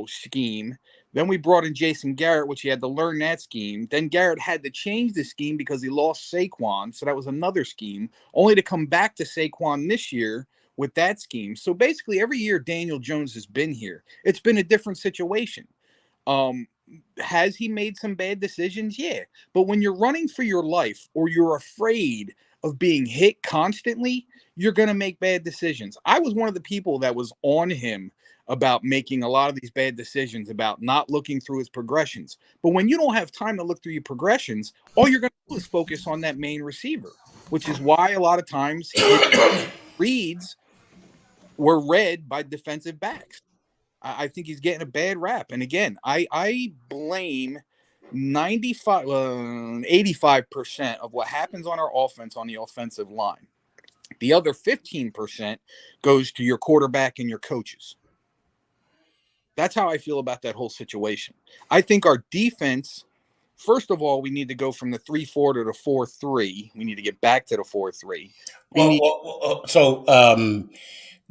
scheme. Then we brought in Jason Garrett, which he had to learn that scheme. Then Garrett had to change the scheme because he lost Saquon. So that was another scheme, only to come back to Saquon this year with that scheme. So basically every year Daniel Jones has been here, it's been a different situation. Has he made some bad decisions? Yeah. But when you're running for your life or you're afraid of being hit constantly, you're going to make bad decisions. I was one of the people that was on him about making a lot of these bad decisions, about not looking through his progressions. But when you don't have time to look through your progressions, all you're going to do is focus on that main receiver, which is why a lot of times his reads were read by defensive backs. I think he's getting a bad rap. And again, I blame 85% of what happens on our offense on the offensive line. The other 15% goes to your quarterback and your coaches. That's how I feel about that whole situation. I think our defense, first of all, we need to go from the 3-4 to the 4-3. We need to get back to the 4-3. So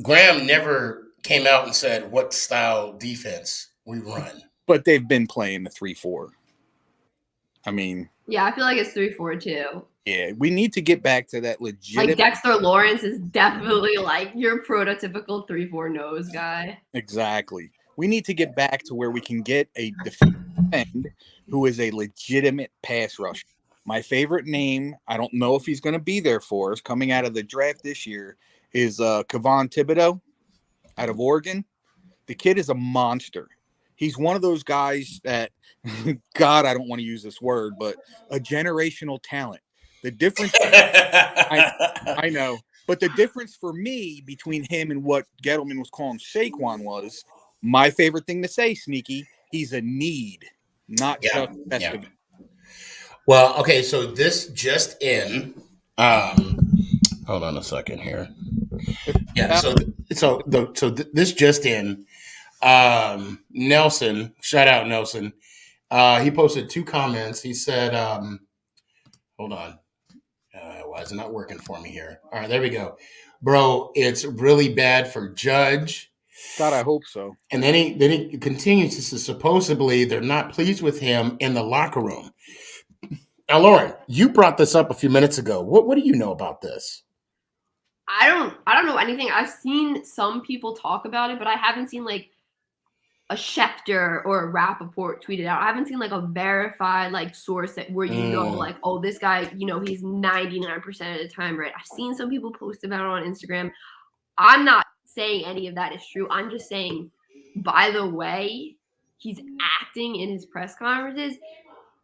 Graham never came out and said what style defense we run. But they've been playing the 3-4. I mean, yeah, I feel like it's 3-4-2. Yeah, we need to get back to that legit. Like Dexter Lawrence is definitely like your prototypical 3-4 nose guy. Exactly. We need to get back to where we can get a defensive end who is a legitimate pass rusher. My favorite name, I don't know if he's going to be there for us, coming out of the draft this year, is Kayvon Thibodeau out of Oregon. The kid is a monster. He's one of those guys that, God, I don't want to use this word, but a generational talent. The difference, I know, but the difference for me between him and what Gettleman was calling Saquon was my favorite thing to say, Sneaky. He's a need, not just best of it. Well, okay, so this just in. Hold on a second here. Yeah, this just in. Nelson, shout out Nelson. He posted 2 comments. He said, hold on. Why is it not working for me here? All right, there we go. Bro, it's really bad for Judge. God, I hope so. And then he continues to say, supposedly they're not pleased with him in the locker room. Now, Lauren, you brought this up a few minutes ago. What do you know about this? I don't know anything. I've seen some people talk about it, but I haven't seen like a Schefter or a Rappaport tweeted out. I haven't seen like a verified like source that where you know like, oh, this guy, you know, he's 99% of the time right. I've seen some people post about it on Instagram. I'm not saying any of that is true. I'm just saying, by the way he's acting in his press conferences,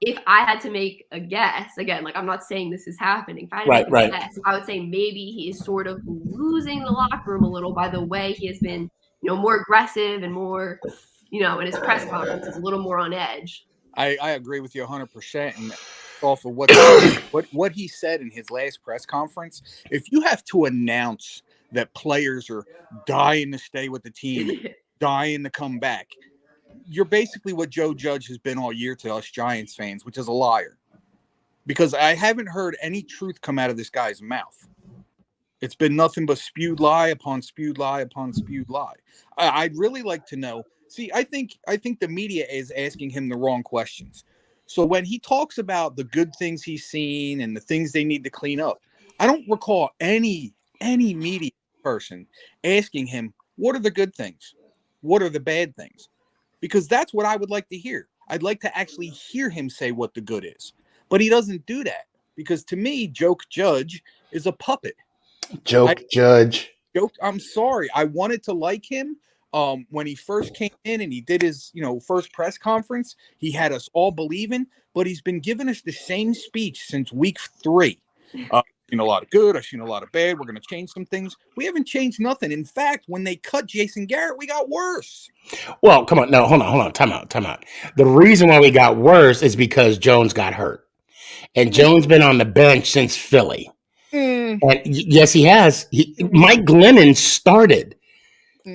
if I had to make a guess, again, like I'm not saying this is happening. If I had to make a guess, I would say maybe he is sort of losing the locker room a little by the way he has been, you know, more aggressive and more, you know, in his press conferences, a little more on edge. I agree with you 100%. And off of what he said in his last press conference, if you have to announce that players are dying to stay with the team, dying to come back, you're basically what Joe Judge has been all year to us Giants fans, which is a liar. Because I haven't heard any truth come out of this guy's mouth. It's been nothing but spewed lie upon spewed lie upon spewed lie. I'd really like to know. See, I think the media is asking him the wrong questions. So when he talks about the good things he's seen and the things they need to clean up, I don't recall any media person asking him, what are the good things? What are the bad things? Because that's what I would like to hear. I'd like to actually hear him say what the good is. But he doesn't do that. Because to me, Joke Judge is a puppet. Judge. I'm sorry. I wanted to like him when he first came in and he did his, first press conference. He had us all believing, but he's been giving us the same speech since week 3. I've seen a lot of good. I've seen a lot of bad. We're going to change some things. We haven't changed nothing. In fact, when they cut Jason Garrett, we got worse. Well, come on. No, hold on. Time out. The reason why we got worse is because Jones got hurt. And Jones been on the bench since Philly. And yes, he has. Mike Glennon started.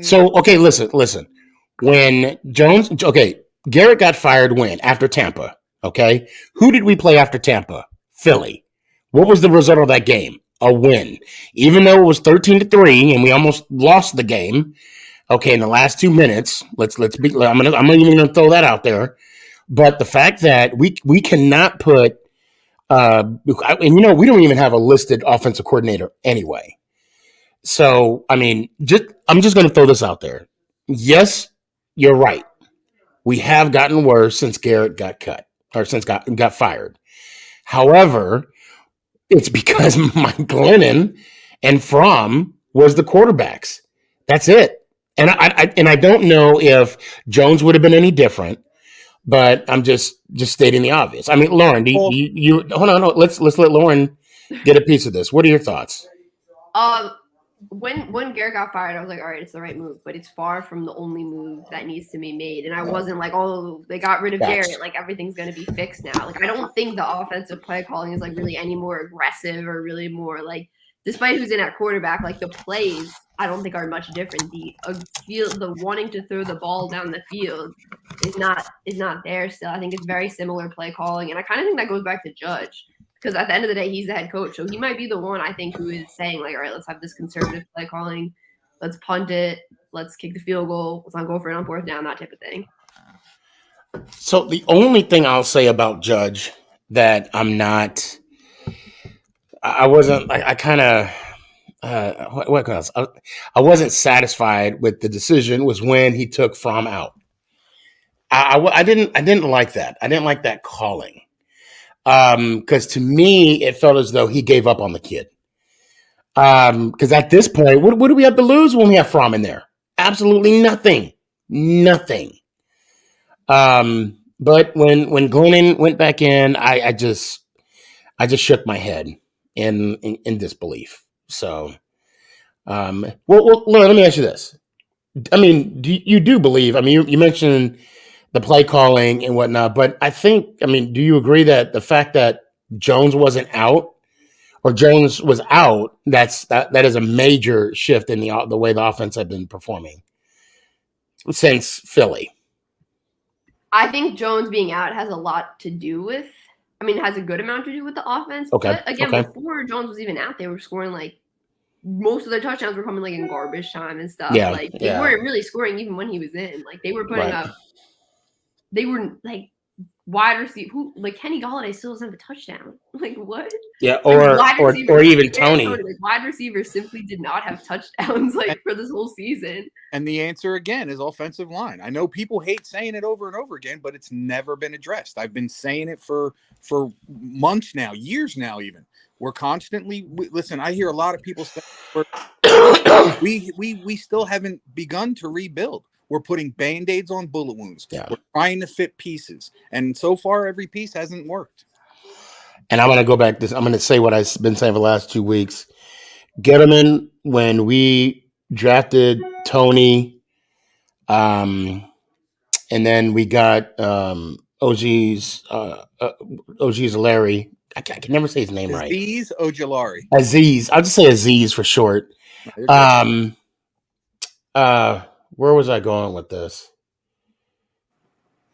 So, okay, listen. When Garrett got fired when? After Tampa, okay? Who did we play after Tampa? Philly. What was the result of that game? A win. Even though it was 13-3 and we almost lost the game, Okay, in the last 2 minutes, I'm even gonna throw that out there. But the fact that we cannot put and we don't even have a listed offensive coordinator anyway. So I mean, I'm just gonna throw this out there. Yes, you're right. We have gotten worse since Garrett got cut or since got fired. However, it's because Mike Glennon and Fromm was the quarterbacks. That's it. And I don't know if Jones would have been any different, but I'm just stating the obvious. I mean, Lauren, you hold on. Let's let Lauren get a piece of this. What are your thoughts? When Garrett got fired, I was like, all right, it's the right move, but it's far from the only move that needs to be made. And I wasn't like, oh, they got rid of Garrett, like everything's going to be fixed now. Like I don't think the offensive play calling is like really any more aggressive or really more like, despite who's in at quarterback, like the plays I don't think are much different. The wanting to throw the ball down the field is not there still. I think it's very similar play calling, and I kind of think that goes back to Judge. Because at the end of the day, he's the head coach. So he might be the one, I think, who is saying, like, all right, let's have this conservative play calling. Let's punt it. Let's kick the field goal. Let's not go for it on fourth down, that type of thing. So the only thing I'll say about Judge that I'm not – I wasn't – I kind of what else? I wasn't satisfied with the decision was when he took Fromm out. I didn't like that. I didn't like that calling. Because to me, it felt as though he gave up on the kid. Because at this point, what do we have to lose when we have Fromm in there? Absolutely nothing. Nothing. But when Glennon went back in, I just shook my head in disbelief. So, well, Lauren, let me ask you this. I mean, you do believe? I mean, you mentioned the play calling and whatnot, but do you agree that the fact that Jones wasn't out or Jones was out, that is a major shift in the way the offense had been performing since Philly? I think Jones being out has a lot to do with, has a good amount to do with the offense. Okay. But again, before Jones was even out, they were scoring like most of their touchdowns were coming like in garbage time and stuff. Yeah, like they weren't really scoring even when he was in. Like they were putting up. They were like wide receiver. Kenny Galladay still doesn't have a touchdown. Like what? Yeah, or even Tony. Wide receivers simply did not have touchdowns for this whole season. And the answer again is offensive line. I know people hate saying it over and over again, but it's never been addressed. I've been saying it for months now, years now even. We're constantly listen. I hear a lot of people say we still haven't begun to rebuild. We're putting Band-Aids on bullet wounds. Yeah. We're trying to fit pieces. And so far, every piece hasn't worked. And I'm going to go back. I'm going to say what I've been saying for the last 2 weeks. Gentlemen, when we drafted Tony, and then we got OG's Larry. I can never say his name right. Aziz Ojulari. Aziz. I'll just say Aziz for short. Where was I going with this?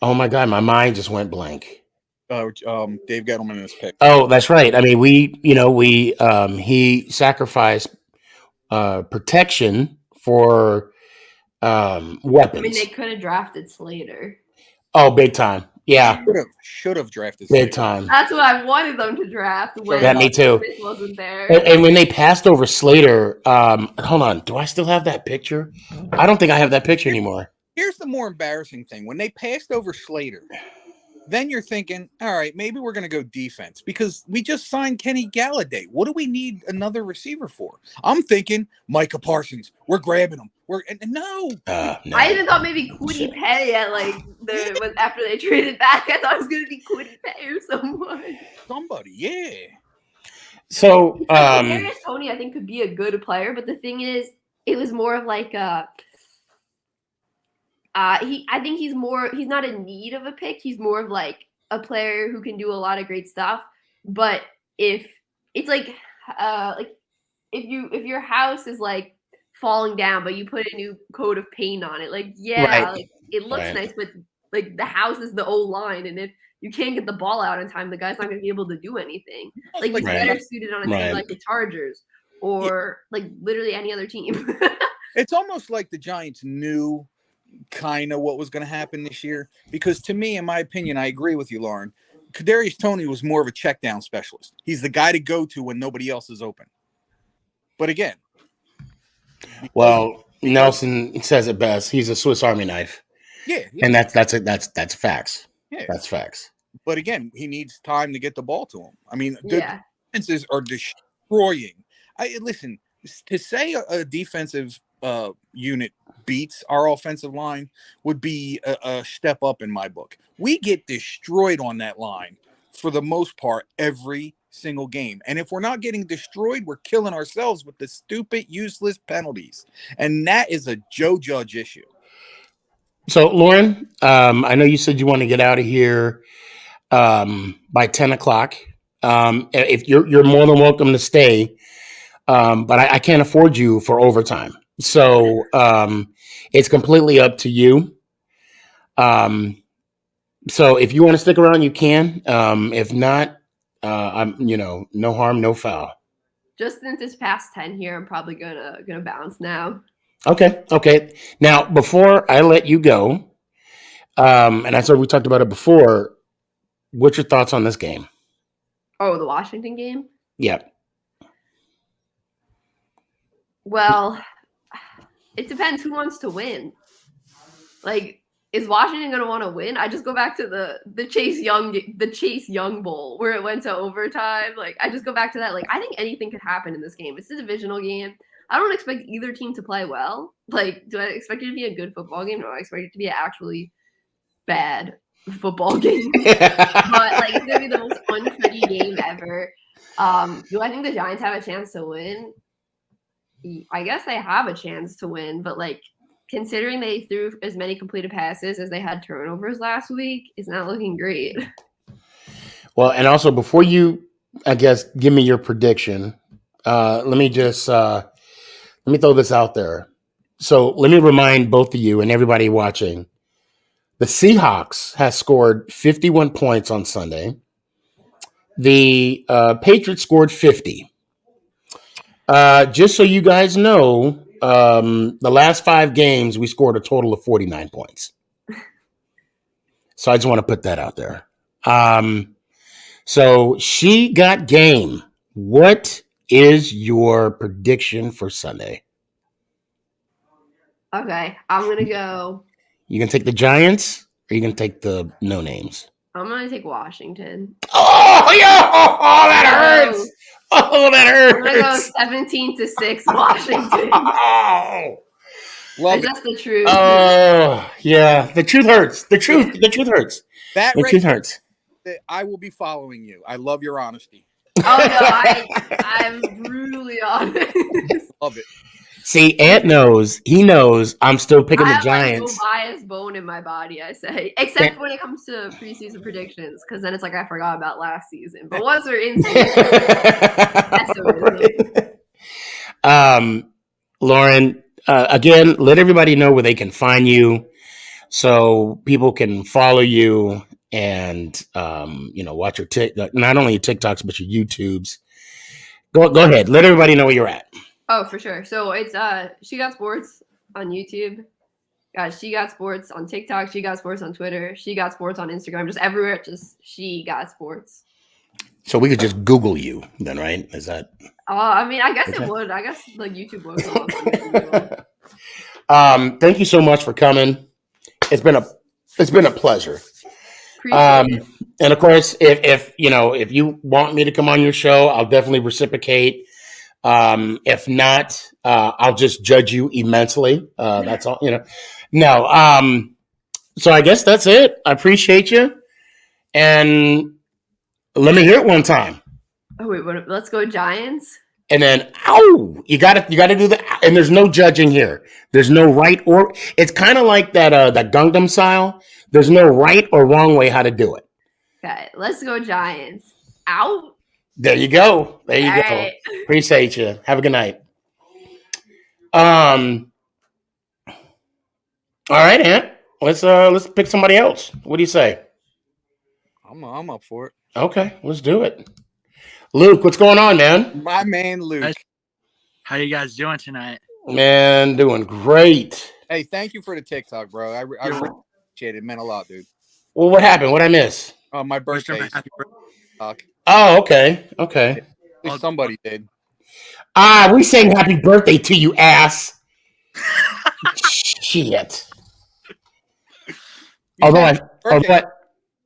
Oh my God, my mind just went blank. Dave Gettleman in his pick. Oh, that's right. I mean, he sacrificed protection for weapons. They could have drafted Slater. Oh, big time. Yeah. Should have drafted Slater. Big time. That's what I wanted them to draft. Yeah, me too. Smith wasn't there. And when they passed over Slater, hold on. Do I still have that picture? I don't think I have that picture anymore. Here's the more embarrassing thing. When they passed over Slater, then you're thinking, all right, maybe we're going to go defense because we just signed Kenny Galladay. What do we need another receiver for? I'm thinking Micah Parsons. We're grabbing him. No. I even thought maybe Kwity Paye after they traded back. I thought it was going to be Kwity Paye or someone. Somebody, yeah. So, Tony, I think, could be a good player, but the thing is, it was more of like I think he's not in need of a pick. He's more of like a player who can do a lot of great stuff. But if it's like if your house is like falling down, but you put a new coat of paint on it, it looks nice, but like the house is the old line, and if you can't get the ball out in time, the guy's not going to be able to do anything. Like he's better suited on a team like the Chargers or like literally any other team. It's almost like the Giants knew kind of what was going to happen this year, because to me, in my opinion, I agree with you, Lauren. Kadarius Toney was more of a check down specialist. He's the guy to go to when nobody else is open. But again, Well, Nelson says it best. He's a Swiss Army knife. Yeah. And that's facts. Yeah. That's facts. But again, he needs time to get the ball to him. I mean, the Yeah. defenses are destroying. Listen, to say a defensive unit beats our offensive line would be a step up in my book. We get destroyed on that line for the most part every single game. And if we're not getting destroyed, we're killing ourselves with the stupid, useless penalties. And that is a Joe Judge issue. So, Lauren, I know you said you want to get out of here by 10 o'clock. If you're more than welcome to stay, but I can't afford you for overtime. So it's completely up to you. So if you want to stick around, you can. If not, I'm no harm, no foul. Just since it's past 10 here, I'm probably gonna bounce now. Okay. Now, before I let you go, and I said we talked about it before. What's your thoughts on this game? Oh, the Washington game? Yeah. Well, it depends who wants to win. Like, is Washington going to want to win? I just go back to the Chase Young Bowl where it went to overtime. Like, I just go back to that. Like, I think anything could happen in this game. It's a divisional game. I don't expect either team to play well. Like, do I expect it to be a good football game? No, I expect it to be an actually bad football game. But like, it's going to be the most unpretty game ever. Do I think the Giants have a chance to win? I guess they have a chance to win, but like, considering they threw as many completed passes as they had turnovers last week, it's not looking great. Well, and also before you, I guess, give me your prediction, let me throw this out there. So let me remind both of you and everybody watching, the Seahawks has scored 51 points on Sunday. The Patriots scored 50. Just so you guys know, the last 5 games, we scored a total of 49 points. So I just want to put that out there. So she got game. What is your prediction for Sunday? Okay, I'm going to go. You can take the Giants or you can take the no names? I'm going to take Washington. Oh, yeah! Oh, that hurts! Oh, that hurts! I'm going to go 17-6 Washington. Oh. That's the truth. Oh, yeah. The truth hurts. The truth hurts. That the truth hurts. I will be following you. I love your honesty. Oh, no, I'm brutally honest. Love it. See, Ant knows. He knows I'm still picking the Giants. I have no biased bone in my body, I say. Except when it comes to preseason predictions, because then it's like I forgot about last season. But once we're in season, that's what Lauren, again, let everybody know where they can find you so people can follow you and, watch your not only your TikToks, but your YouTubes. Go ahead. Let everybody know where you're at. Oh, for sure. So it's She Got Sports on YouTube. Guys, She Got Sports on TikTok. She Got Sports on Twitter. She Got Sports on Instagram. Just everywhere. Just She Got Sports. So we could just Google you then, right? Is that? I mean, I guess it would. I guess like YouTube would. Thank you so much for coming. It's been a pleasure. And of course, if you want me to come on your show, I'll definitely reciprocate. If not, I'll just judge you immensely. That's all, No. So I guess that's it. I appreciate you. And let me hear it one time. Oh, wait, let's go Giants. And then, you gotta do that. And there's no judging here. There's no right or, it's kind of like that Gangnam style. There's no right or wrong way how to do it. Okay, let's go Giants. Ow. There you go. There you go. Right. Appreciate you. Have a good night. All right, Ant. Let's pick somebody else. What do you say? I'm up for it. Okay, let's do it. Luke, what's going on, man? My man, Luke. How you guys doing tonight? Man, doing great. Hey, thank you for the TikTok, bro. I really appreciate it. It meant a lot, dude. Well, what happened? What'd I miss? My Wish him birthday. a happy birthday. TikTok. Oh, okay. Okay. At least somebody did. We sang happy birthday to you, ass. Shit. You Although said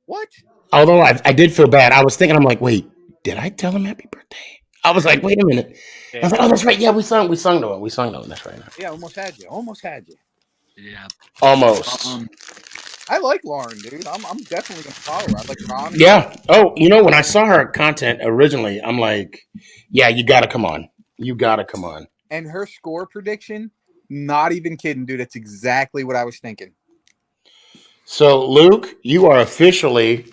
what? I did feel bad. I was thinking, I'm like, wait, did I tell him happy birthday? I was like, wait a minute. I was like, oh, that's right. Yeah, we sung to him. We sung to him. That's right. Yeah, almost had you. Yeah. Almost. I like Lauren, dude. I'm definitely gonna follow her. I like her honesty. Yeah. Oh, when I saw her content originally, I'm like, yeah, you got to come on. You got to come on. And her score prediction, not even kidding, dude. That's exactly what I was thinking. So, Luke, you are officially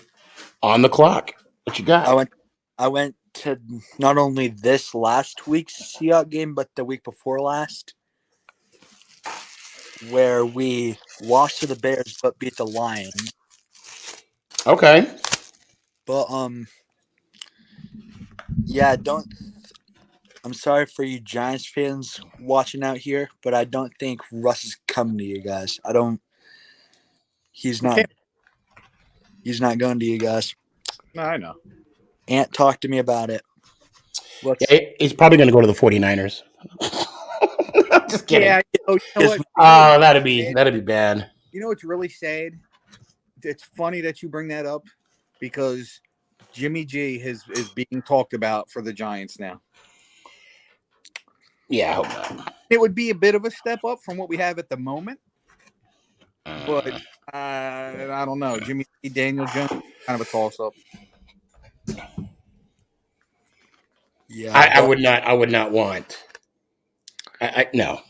on the clock. What you got? I went to not only this last week's Seahawks game, but the week before last, where we lost to the Bears but beat the Lions. Okay. But yeah, I'm sorry for you Giants fans watching out here, but I don't think Russ is coming to you guys. He's not going to you guys. No, I know. Ant talked to me about it. Yeah, he's probably going to go to the 49ers. I'm just kidding. Yeah, you know what? Oh, that'd be bad. You know what's really sad? It's funny that you bring that up because Jimmy G is being talked about for the Giants now. Yeah, I hope not. It would be a bit of a step up from what we have at the moment, but I don't know. Jimmy G, Daniel Jones, kind of a toss-up. Yeah, I would not want. No.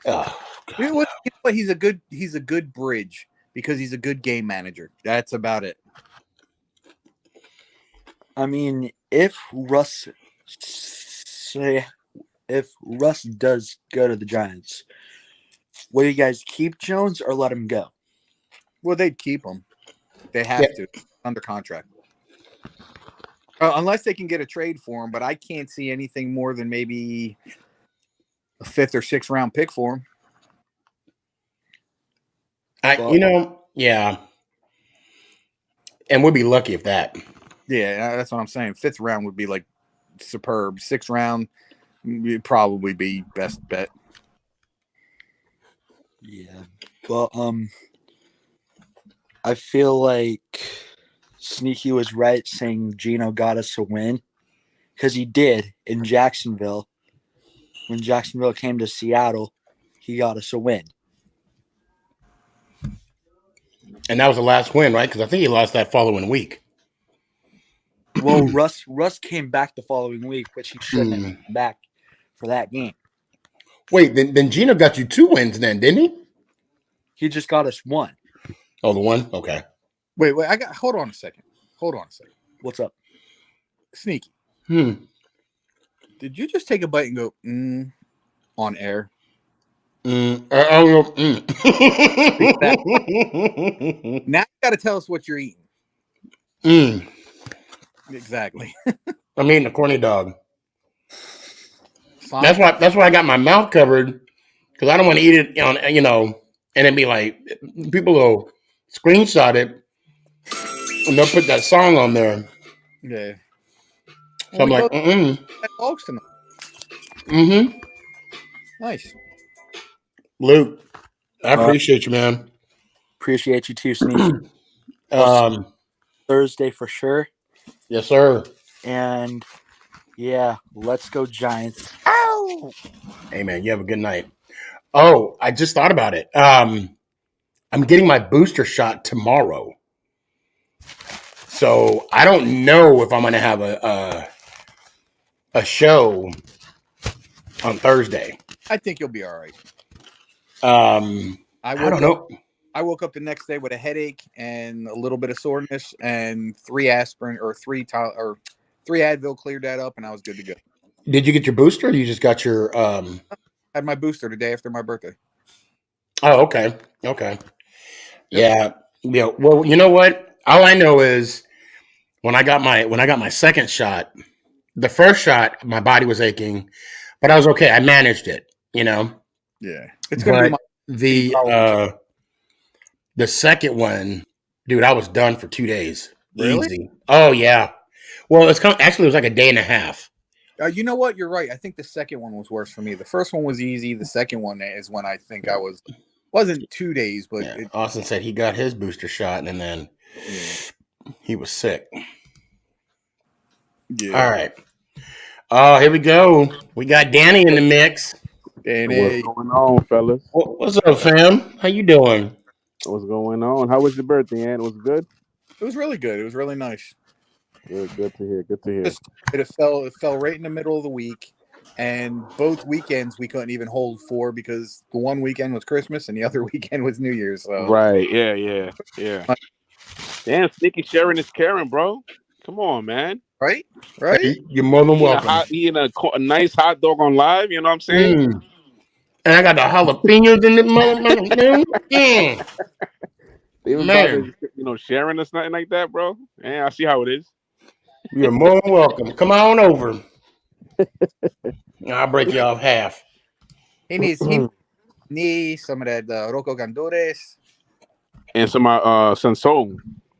Oh, You know what? He's a good bridge because he's a good game manager. That's about it. I mean, if Russ does go to the Giants, will you guys keep Jones or let him go? Well, they'd keep him. They have to under contract. Unless they can get a trade for him, but I can't see anything more than maybe a 5th or 6th round pick for him. Yeah. And we'd be lucky if that. Yeah, that's what I'm saying. 5th round would be like superb. 6th round would probably be best bet. Yeah, but I feel like Sneaky was right saying Gino got us a win because he did in Jacksonville. When Jacksonville came to Seattle, he got us a win. And that was the last win, right? Because I think he lost that following week. Well, Russ came back the following week, which he shouldn't have come back for that game. Wait, then Gino got you 2 wins then, didn't he? He just got us 1. Oh, the 1? Okay. Wait, hold on a second. What's up? Sneaky. Did you just take a bite and go, on air? Now Now you got to tell us what you're eating. Exactly. I'm eating a corny dog. Fine. That's why I got my mouth covered because I don't want to eat it on, and then be like, people will screenshot it and they'll put that song on there. Yeah. So I'm like, Dogs tonight. Nice. Luke, I appreciate you, man. Appreciate you too, Sneaky. Thursday for sure. Yes, sir. And yeah, let's go Giants. Ow! Hey, man, you have a good night. Oh, I just thought about it. I'm getting my booster shot tomorrow. So I don't know if I'm going to have a show on Thursday. I think you'll be all right. I don't know. I woke up the next day with a headache and a little bit of soreness, and 3 aspirin or 3 Advil cleared that up, and I was good to go. Did you get your booster or you just got your I had my booster the day after my birthday. Oh, okay. Yeah. Well, you know what? All I know is when I got my second shot, the first shot, my body was aching, but I was okay. I managed it. you know. Yeah, it's gonna be my the second one, dude. I was done for 2 days. Really? Easy. Oh yeah. Well, actually it was like a day and a half. You know what? You're right. I think the second one was worse for me. The first one was easy. The second one is when I think I wasn't 2 days, but Austin said he got his booster shot and then he was sick. Yeah. All right. Oh, here we go. We got Danny in the mix. Danny. What's going on, fellas? What's up, fam? How you doing? What's going on? How was your birthday, Ann? Was it good? It was really good. It was really nice. Good to hear. Good to hear. It fell right in the middle of the week, and both weekends we couldn't even hold for because the one weekend was Christmas and the other weekend was New Year's. So. Right. Yeah. Damn, Sneaky sharing is caring, bro. Come on, man. Right. You're more than welcome. Eating a nice hot dog on live. You know what I'm saying? And I got the jalapenos in the motherfucker. Even Man, sharing or something like that, bro. Man, I see how it is. you're more than welcome. Come on over. I'll break you off half. He needs some of that Rocco Gandores. And some sazon.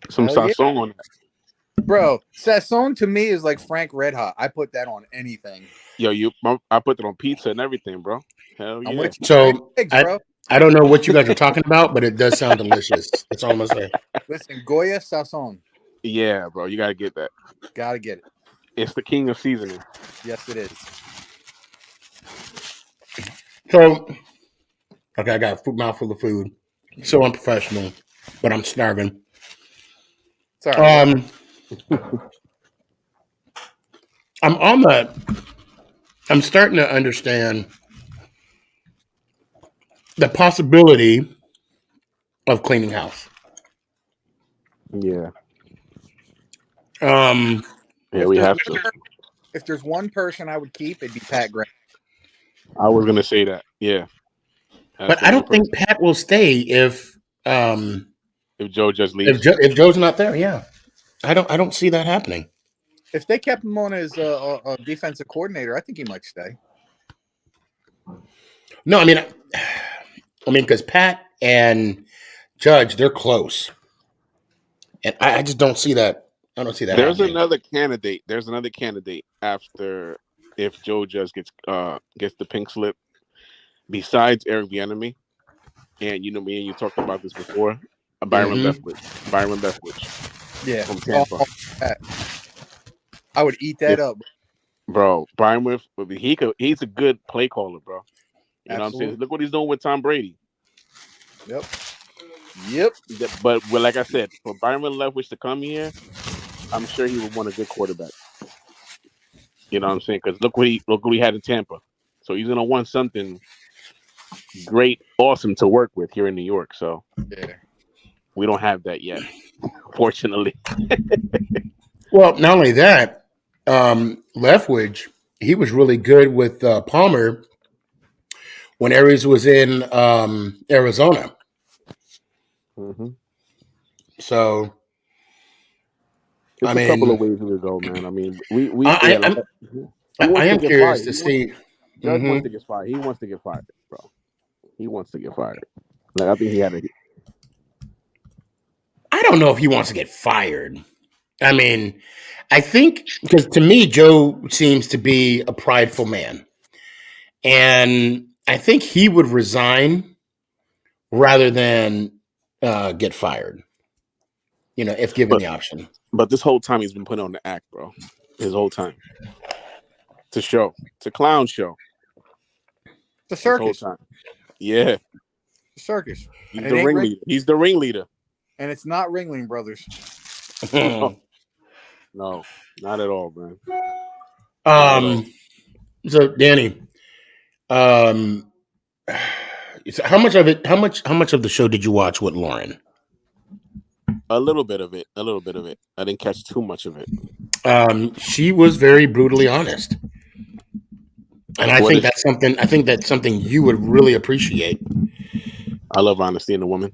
Some sazon on that. Bro, sazon to me is like Frank Red Hot. I put that on anything. Yo, I put it on pizza and everything, bro. Hell yeah. So bro. I don't know what you guys are talking about, but it does sound delicious. That's all I'm gonna say. Listen, Goya sazon. Yeah, bro. You gotta get that. Gotta get it. It's the king of seasoning. Yes, it is. So, okay, I got a mouthful of food. So unprofessional, but I'm starving. Sorry. I'm starting to understand the possibility of cleaning house. Yeah. Yeah, we have to. If there's one person I would keep, it'd be Pat Graham. I was gonna say that. Yeah. But I don't think Pat will stay if Joe just leaves. If Joe's not there. Yeah, I don't see that happening. If they kept him on as a defensive coordinator, I think he might stay. No, I mean, because Pat and Judge, they're close, and I just don't see that. I don't see that. There's happening. another candidate. There's another candidate after if Joe just gets the pink slip. Besides Eric Bieniemy, and me and you talked about this before, Byron Leftwich. Yeah, from Tampa. I would eat that up, bro. Byron, he's a good play caller, bro. You know what I'm saying? Look what he's doing with Tom Brady. Yep. But like I said, for Byron Leftwich to come here, I'm sure he would want a good quarterback. You know what I'm saying? Because look what he had in Tampa. So he's gonna want something great, awesome to work with here in New York. So we don't have that yet, fortunately. Well, not only that, Leftwich, he was really good with Palmer when Aries was in Arizona. Mm-hmm. So, it's a couple of ways we could go, man. I mean, I am curious to see. Judge wants to get fired. He wants to get fired, bro. He wants to get fired. Like I think he had a. I don't know if he wants to get fired. I mean, I think because to me, Joe seems to be a prideful man, and I think he would resign rather than get fired. If given the option. But this whole time he's been putting on the act, bro. His whole time. It's a show. It's a clown show. The circus. Yeah. The circus. He's the ringleader. He's the ringleader. And it's not Ringling Brothers. No, not at all, man. So Danny, so how much of the show did you watch with Lauren? A little bit of it. I didn't catch too much of it. She was very brutally honest. And I think that's something you would really appreciate. I love honesty in a woman.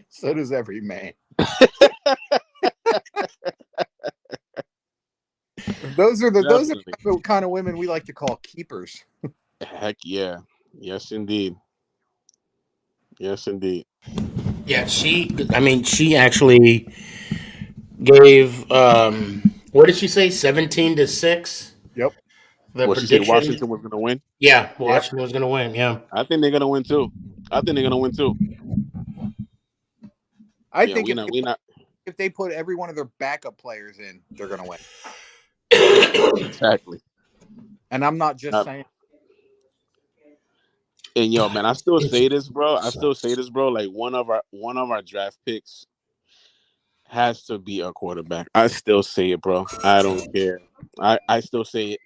So does every man. Those are the kind of women we like to call keepers. Heck yeah. Yes, indeed. Yes, indeed. Yeah, she actually gave what did she say? 17-6. Yep. The Well, she said prediction. Washington was going to win. Yeah, Yep. Washington was gonna win. Yeah. I think they're going to win too. I think they're going to win too. I Yeah, think we not if they put every one of their backup players in, they're going to win. exactly. And I'm not just saying. And yo, man, I still say this, bro. Like one of our draft picks has to be a quarterback. I still say it, bro. I don't care. I still say it.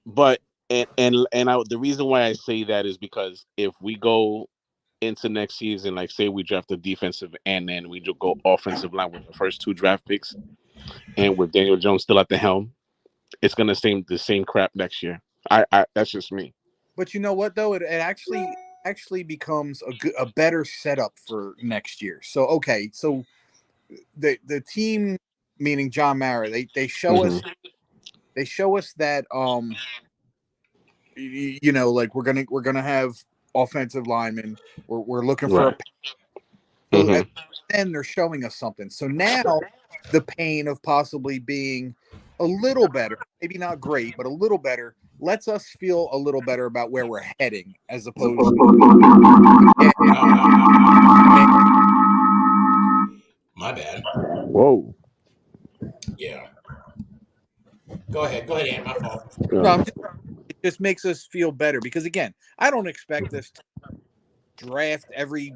But the reason why I say that is because if we go into next season, like say we draft a defensive and then we just go offensive line with the first 2 draft picks, and with Daniel Jones still at the helm, it's gonna seem the same crap next year. I that's just me. But you know what though? It actually becomes a better setup for next year. So okay, so the team, meaning John Mara, they show us that you know, like we're gonna have offensive linemen. We're looking for Right. so at the end they're showing us something. So now the pain of possibly being a little better, maybe not great, but a little better, lets us feel a little better about where we're heading, as opposed to My bad. Whoa. Yeah. Go ahead, Ann. My fault. no, it just makes us feel better because again, I don't expect us to draft every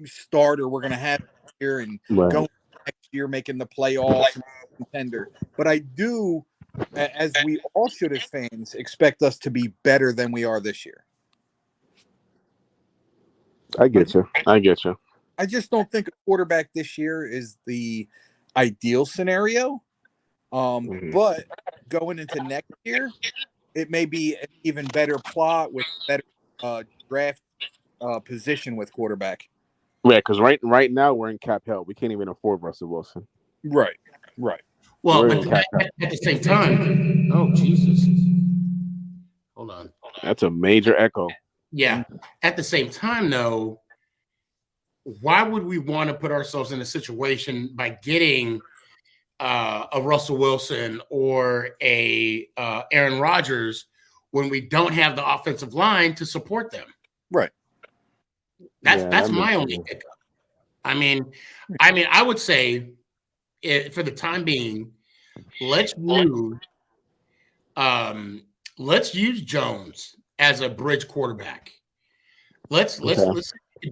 starter we're gonna have here and go next year making the playoffs and contender. But I do, as we all should as fans, expect us to be better than we are this year. I get you. I just don't think a quarterback this year is the ideal scenario. But going into next year, it may be an even better plot with better draft position with quarterback. Yeah, because right now we're in cap hell. We can't even afford Russell Wilson. Right. Well, We're but in cap hell. at the same time, oh Jesus. Hold on. That's a major echo. Yeah. At the same time, though, why would we want to put ourselves in a situation by getting a Russell Wilson or a Aaron Rodgers when we don't have the offensive line to support them? Right. That's my only hiccup. I mean, I would say for the time being, let's use Jones as a bridge quarterback. Let's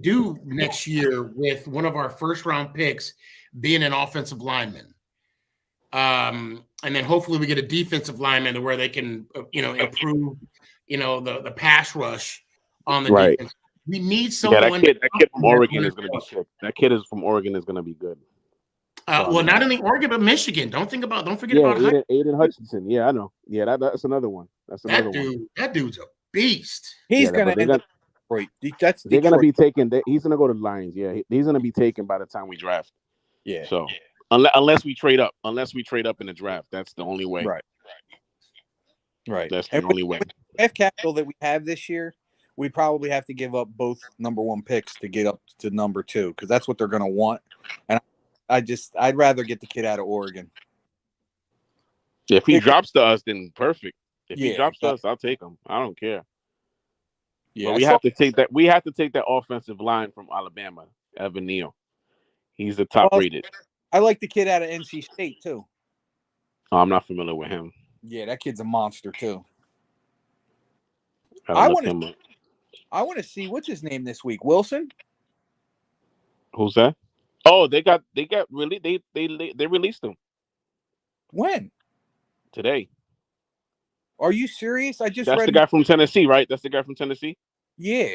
do next year with one of our first round picks being an offensive lineman. And then hopefully we get a defensive lineman to where they can, improve, the pass rush on the defense. We need someone. Yeah, that kid from Oregon is going to be sick. That kid from Oregon is going to be good. Well, not only Oregon, but Michigan. Don't forget about Aiden Hutchinson. Yeah, I know. Yeah, that's another one. That dude's a beast. He's going to end up. They're going to be taken. He's going to go to the Lions. Yeah, he's going to be taken by the time we draft. Yeah. So unless we trade up in the draft, that's the only way. Right. That's the only way. With the draft capital that we have this year, we probably have to give up both number 1 picks to get up to number 2 because that's what they're going to want. And I'd rather get the kid out of Oregon. If he drops to us, then perfect. If he drops to us, I'll take him. I don't care. Yeah, but we have to take that. We have to take that offensive line from Alabama, Evan Neal. He's the top rated. I like the kid out of NC State too. Oh, I'm not familiar with him. Yeah, that kid's a monster too. I want to see what's his name this week. Wilson. Who's that? Oh, they released him. When? Today. Are you serious? That's the guy from Tennessee, right? That's the guy from Tennessee? Yeah.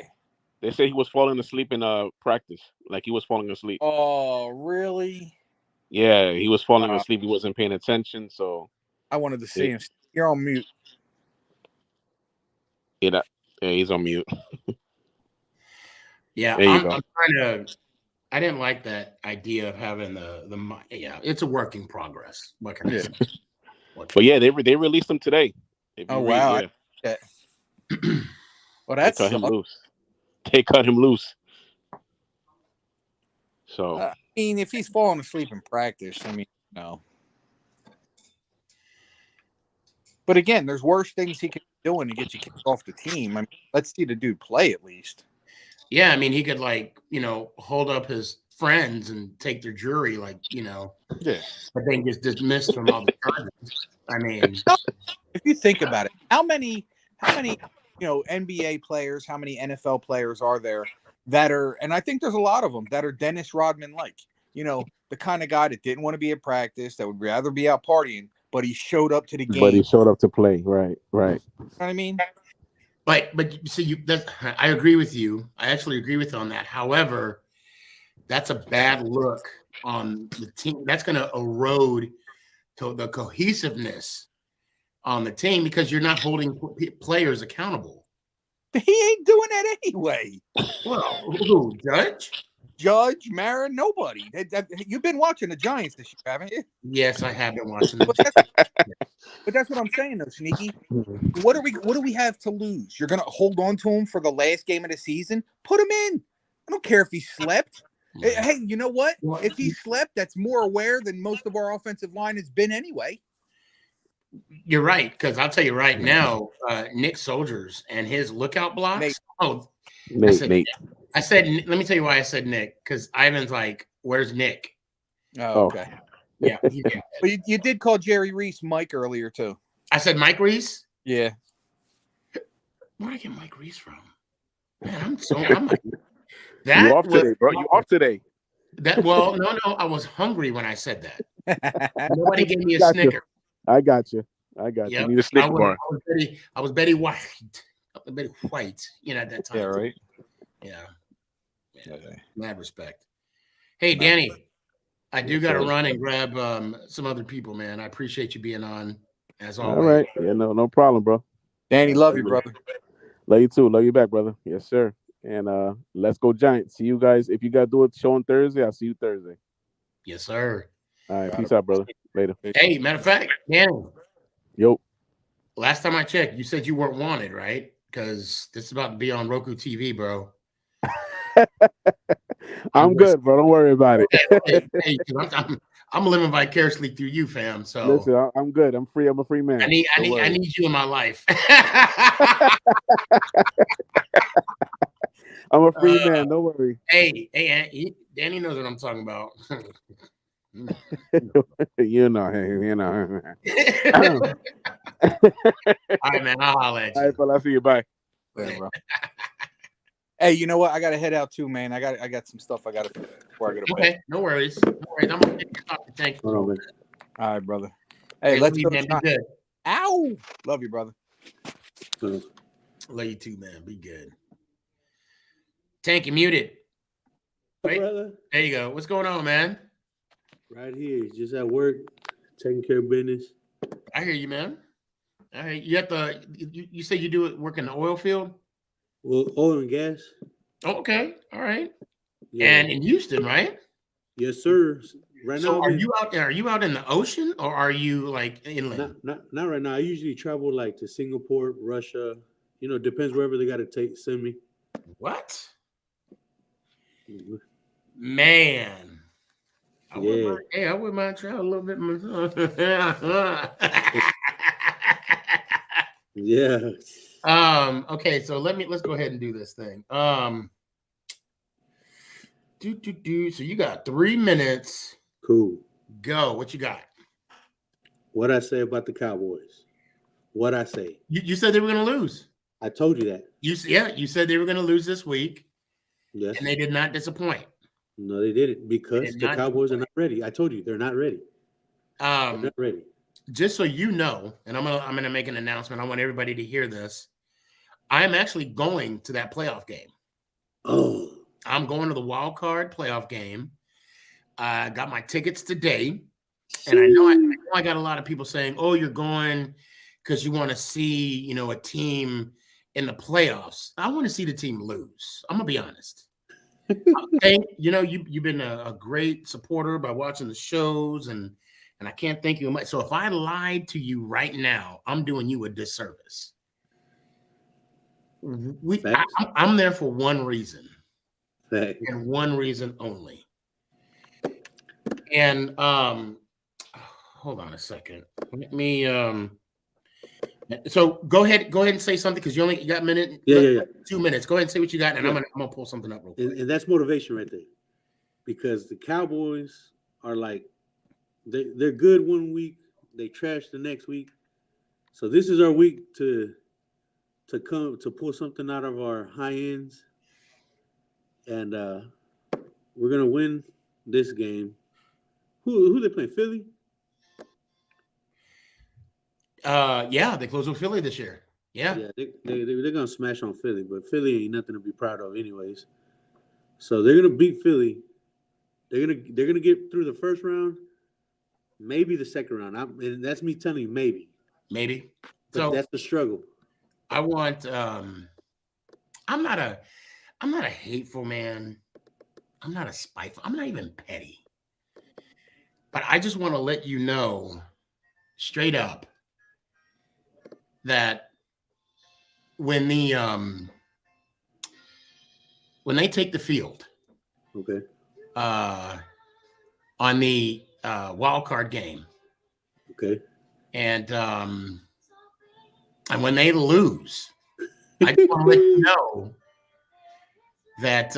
They say he was falling asleep in practice. Like he was falling asleep. Oh, really? Yeah, he was falling asleep. He wasn't paying attention, so I wanted to see him. You're on mute. Yeah, he's on mute. Yeah, I'm trying to. I didn't like that idea of having the. Yeah, it's a work in progress. What can I say? But yeah, they released him today. Wow! Yeah. Well, They that's cut him loose. They cut him loose. So I mean, if he's falling asleep in practice, I mean, no. But again, there's worse things he could be doing to get you kicked off the team. I mean, let's see the dude play at least. Yeah, I mean, he could hold up his friends and take their jury, Yeah. but then gets dismissed from all the charges. I mean, If you think about it, how many, NBA players, how many NFL players are there that are, and I think there's a lot of them that are Dennis Rodman like, the kind of guy that didn't want to be at practice, that would rather be out partying, but he showed up to the game. but he showed up to play. Right. You know what I mean? but see, I agree with you. I actually agree with you on that. However, that's a bad look on the team. That's going to erode to the cohesiveness on the team because you're not holding players accountable. He ain't doing that anyway. Well, who, Judge, Mara, nobody. You've been watching the Giants this year, haven't you? Yes, I have been watching them. But that's what I'm saying, though, Sneaky. What do we have to lose? You're gonna hold on to him for the last game of the season? Put him in. I don't care if he slept. Hey, you know what? If he slept, that's more aware than most of our offensive line has been anyway. You're right, because I'll tell you right now, Nick Soldiers and his lookout blocks. Nate. I said, let me tell you why I said Nick, because Ivan's like, where's Nick? Oh, okay. Yeah. He did. But you did call Jerry Reese Mike earlier, too. I said Mike Reese? Yeah. Where'd I get Mike Reese from? Man, I'm like, You off today, bro. You off today. No, I was hungry when I said that. Nobody gave me a Snicker. I got you. Yep. You need a Snicker bar. I was Betty White. Betty White, at that time. Yeah, right? Yeah. Mad respect. Hey, Danny, I do got to run and grab some other people, man. I appreciate you being on, as always. All right. Yeah, no problem, bro. Danny, love you, brother. Love you too. Love you back, brother. Yes, sir. And let's go Giants. See you guys. If you got to do a show on Thursday, I'll see you Thursday. Yes, sir. All right. Peace out, brother. Later. Hey, matter of fact, Danny. Yo. Last time I checked, you said you weren't wanted, right? Because this is about to be on Roku TV, bro. I'm good, bro. Don't worry about it. Hey, I'm living vicariously through you, fam. So listen, I'm good. I'm free. I'm a free man. I need you in my life. I'm a free man. Don't worry. Hey, Danny knows what I'm talking about. you know. All right, man. I'll holler at you. All right, fella. I'll see you. Bye. Yeah, bro. Hey, you know what? I gotta head out too, man. I got some stuff I gotta finish before I go to bed. Okay, no worries. I'm gonna take your talk. Thank you. All right, brother. Hey, let's go. Man, be good. Ow! Love you, brother. Love you too, man. Be good. Tank, you muted. Wait, brother. There you go. What's going on, man? Right here, just at work, taking care of business. I hear you, man. All right, you say you do it work in the oil field? Well, oil and gas. Oh, okay, all right. Yeah. And in Houston, right? Yes, sir. Right So now, are you out there? Are you out in the ocean or are you like inland? Not right now. I usually travel like to Singapore, Russia. Depends wherever they got to send me. What? Man. I wouldn't mind trying a little bit myself. Yeah. Okay, so let's go ahead and do this thing. So you got 3 minutes. Cool. Go. What you got? What I say about the Cowboys? What I say? You said they were going to lose. I told you that. You said they were going to lose this week. Yes. And they did not disappoint. No, they didn't because the Cowboys are not ready. I told you they're not ready. They're not ready. Just so you know, and I'm gonna make an announcement. I want everybody to hear this. I am actually going to that playoff game. Oh. I'm going to the wild card playoff game. I got my tickets today. And I know I got a lot of people saying, oh, you're going because you want to see, a team in the playoffs. I want to see the team lose. I'm going to be honest. You've been a great supporter by watching the shows, and I can't thank you much. So if I lied to you right now, I'm doing you a disservice. I'm there for one reason. Facts. And one reason only. And hold on a second. Let me so go ahead and say something because you got a minute. Yeah. 2 minutes. Go ahead and say what you got, and I'm gonna pull something up real quick. And that's motivation right there. Because the Cowboys are like they're good one week, they trash the next week. So this is our week to pull something out of our high ends. And we're gonna win this game. Who they playing? Philly? Yeah, they close with Philly this year. Yeah, they're gonna smash on Philly, but Philly ain't nothing to be proud of, anyways. So they're gonna beat Philly. They're gonna get through the first round, maybe the second round. And that's me telling you, maybe. But so that's the struggle. I want. I'm not a hateful man. I'm not a spiteful. I'm not even petty. But I just want to let you know, straight up, that when they take the field, okay, on the wild card game, okay, and when they lose, I just want to let you know that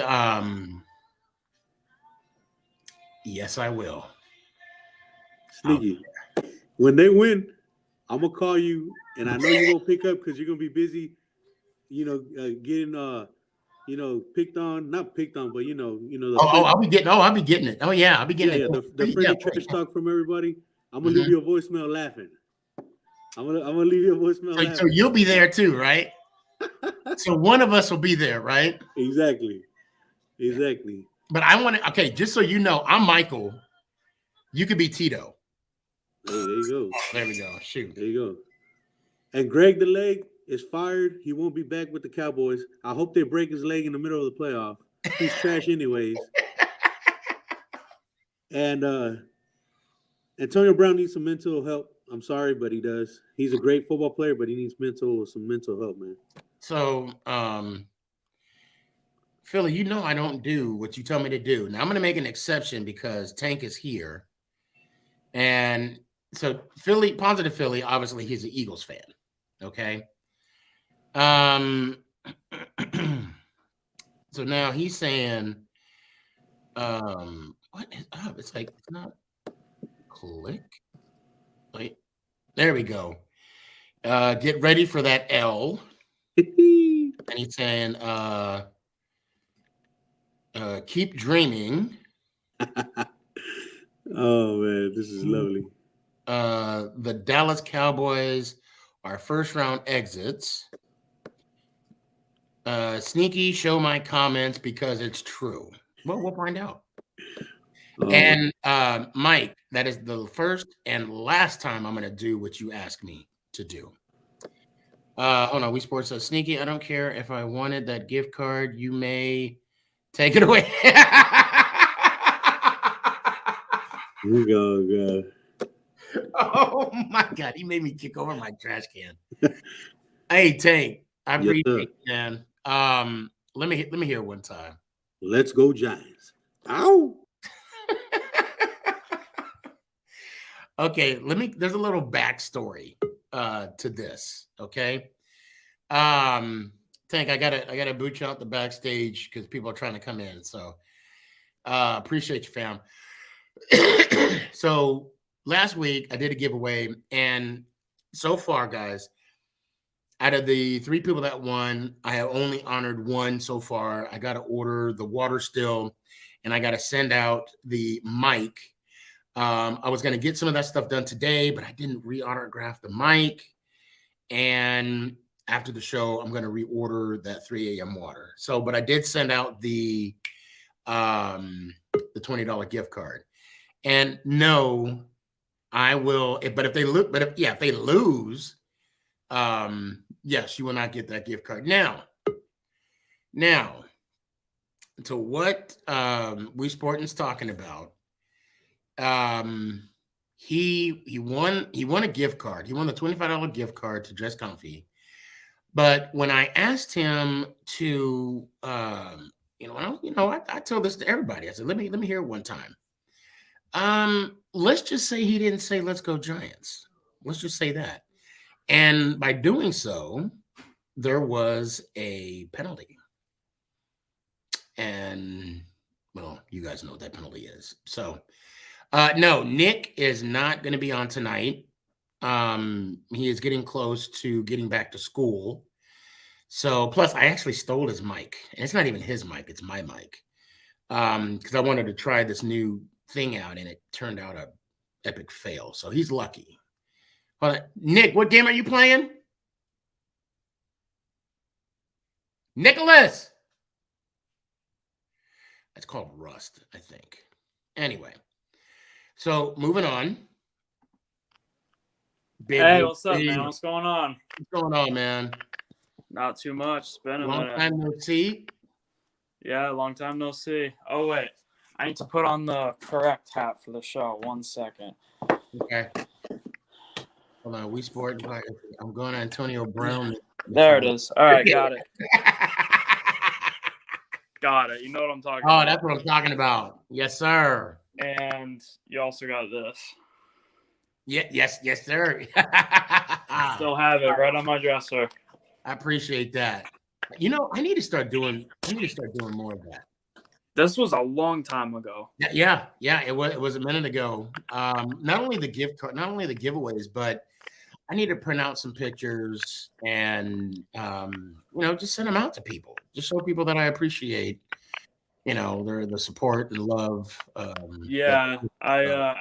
yes, I will. Sneaky. When they win, I'm gonna call you, and I know you're gonna pick up because you're gonna be busy. Getting picked on, not picked on, but I'll be getting it. Oh yeah, I'll be getting it. The friendly trash talk from everybody. I'm gonna leave you a voicemail laughing. I'm gonna leave you a voicemail laughing. So you'll be there too, right? So one of us will be there, right? Exactly. But I want to. Okay, just so you know, I'm Michael. You could be Tito. Hey, there you go. There we go. Shoot. There you go. And Greg the Leg is fired. He won't be back with the Cowboys. I hope they break his leg in the middle of the playoff. He's trash anyways. And Antonio Brown needs some mental help. I'm sorry, but he does. He's a great football player, but he needs some mental help, man. So, Philly, I don't do what you tell me to do. Now I'm going to make an exception because Tank is here. And so Philly, positive Philly, obviously he's an Eagles fan. Okay. So now he's saying, what is up? It's like, it's not click. Wait, there we go. Get ready for that L. And he's saying, keep dreaming. Oh man, this is lovely. The Dallas Cowboys are first round exits. Sneaky, show my comments because it's true. Well, we'll find out. And Mike, that is the first and last time I'm going to do what you asked me to do. Hold on, We Sports says, Sneaky, I don't care if I wanted that gift card. You may take it away. You go. Oh my God, he made me kick over my trash can. Hey, Tank, I appreciate it, man. Let me hear it one time. Let's go, Giants. Ow. Okay, there's a little backstory to this. Okay. Tank, I gotta boot you out the backstage because people are trying to come in. So appreciate you, fam. So last week I did a giveaway, and so far, guys, out of the 3 people that won, I have only honored one so far. I got to order the water still, and I got to send out the mic. I was going to get some of that stuff done today, but I didn't re-autograph the mic. And after the show, I'm going to reorder that 3 a.m. water. So, but I did send out the $20 gift card. And no, I will. But if they lose, yes, you will not get that gift card. Now, to what We Sportin's talking about, he won a gift card. He won the $25 gift card to Dress Comfy. But when I asked him to, I told this to everybody. I said, let me hear it one time. Let's just say he didn't say, "Let's go Giants." Let's just say that. And by doing so, there was a penalty. And, well, you guys know what that penalty is. So, no, Nick is not going to be on tonight. He is getting close to getting back to school. So, plus, I actually stole his mic. And it's not even his mic, it's my mic. Because I wanted to try this new thing out, and it turned out a epic fail. So he's lucky. But Nick, what game are you playing? Nicholas. That's called Rust, I think. Anyway, so moving on. Hey, what's up, man? What's going on? What's going on, man? Not too much. It's been a Long minute. time no see. Yeah, long time no see. Oh, wait. I need to put on the correct hat for the show. 1 second. Okay. Hold on. We Sport. I'm going to Antonio Brown. There it is. All right, got it. Got it. You know what I'm talking about. Oh, that's what I'm talking about. Yes, sir. And you also got this. Yeah, yes, sir. Still have it right on my dresser. I appreciate that. You know, I need to start doing more of that. This was a long time ago. Yeah. It was a minute ago. Not only the giveaways, but I need to print out some pictures and just send them out to people. Just show people that I appreciate, the support and love. I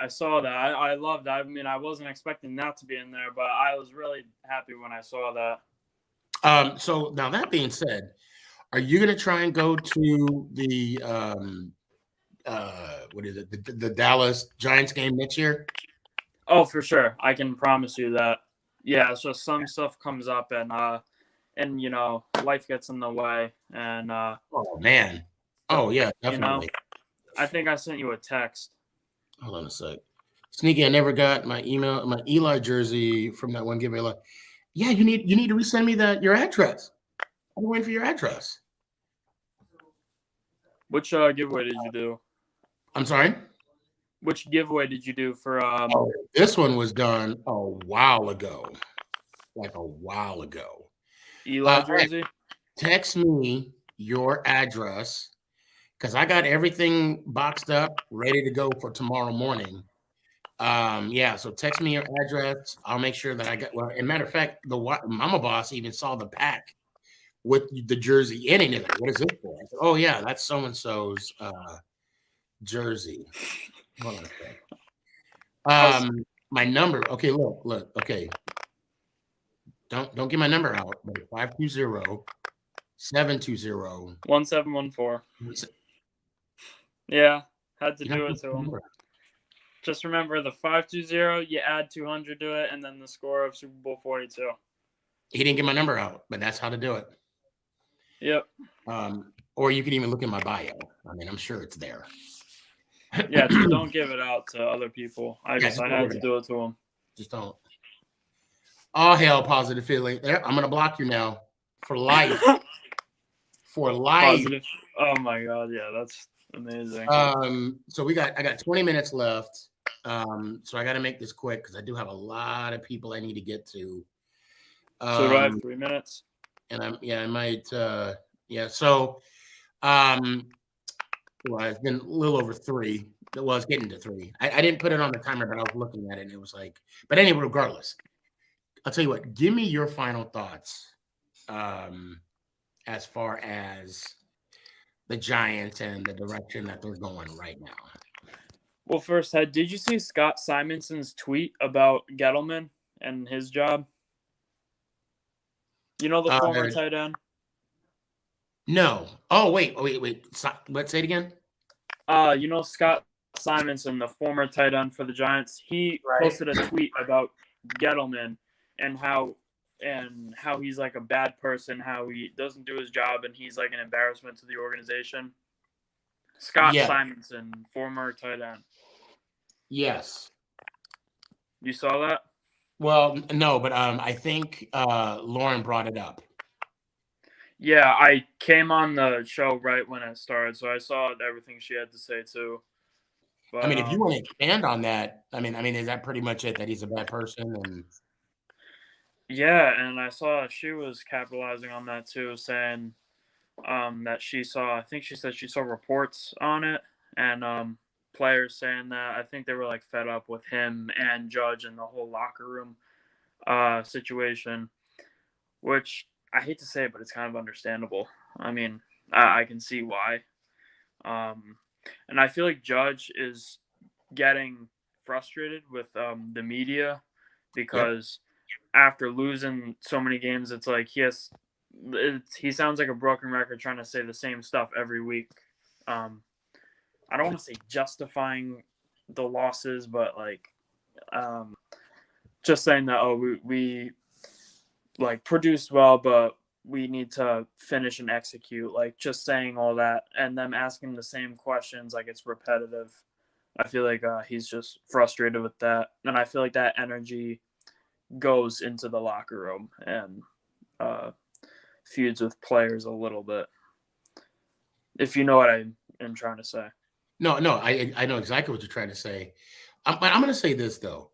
saw that. I loved that. I mean, I wasn't expecting that to be in there, but I was really happy when I saw that. So now that being said, are you going to try and go to the the Dallas Giants game next year? Oh, for sure. I can promise you that. Yeah, it's just some stuff comes up and life gets in the way and oh man. Oh yeah, definitely. I think I sent you a text. Hold on a sec. Sneaky, I never got my Eli jersey from that one giveaway. Yeah, you need to resend me your address. I'm waiting for your address. Which giveaway did you do? I'm sorry? Which giveaway did you do for this one was done a while ago. Like a while ago. Eli jersey? Text me your address because I got everything boxed up, ready to go for tomorrow morning. So text me your address. I'll make sure that I got. Well, as a matter of fact, the Mama Boss even saw the pack with the jersey in it. Like, what is it for? I said, oh yeah, that's so and so's jersey. Hold on a second. My number. Okay, look. Okay, don't get my number out. But 520-720 1714. Yeah, had to do it to him. Just remember the 520, you add 200 to it, and then the score of Super Bowl 42. He didn't get my number out, but that's how to do it. Yep. Or you can even look in my bio. I mean, I'm sure it's there. Yeah, just don't give it out to other people. I had to do it to him. Just don't. Oh, hell, positive feeling. There, I'm going to block you now for life. For life. Positive. Oh, my God. Yeah, that's amazing. So I got 20 minutes left. So I got to make this quick because I do have a lot of people I need to get to. So do I have 3 minutes? And I might. So, well, it's been a little over 3. Well, it's getting to 3. I didn't put it on the timer, but I was looking at it and it was like, but anyway, regardless, I'll tell you what, give me your final thoughts as far as the Giants and the direction that they're going right now. Well, first, did you see Scott Simonson's tweet about Gettleman and his job? You know the former tight end? No. Oh, wait. Let's say it again. You know Scott Simonson, the former tight end for the Giants, he posted a tweet about Gettleman and how he's like a bad person, how he doesn't do his job, and he's like an embarrassment to the organization. Scott Simonson, former tight end. Yes. You saw that? Well, no, but I think Lauren brought it up. Yeah, I came on the show right when it started, so I saw everything she had to say too. But I mean, if you want to expand on that, I mean, is that pretty much it? That he's a bad person, and yeah, and I saw she was capitalizing on that too, saying that she saw. I think she said she saw reports on it, and players saying that I think they were like fed up with him and Judge and the whole locker room situation, which I hate to say it, but it's kind of understandable. I mean, I can see why. And I feel like Judge is getting frustrated with the media because after losing so many games, it's like he sounds like a broken record trying to say the same stuff every week. I don't want to say justifying the losses, but like just saying that we like produced well, but we need to finish and execute. Like just saying all that and them asking the same questions, like it's repetitive. I feel like he's just frustrated with that, and I feel like that energy goes into the locker room and feuds with players a little bit. If you know what I am trying to say. no, I know exactly what you're trying to say. But I'm going to say this though: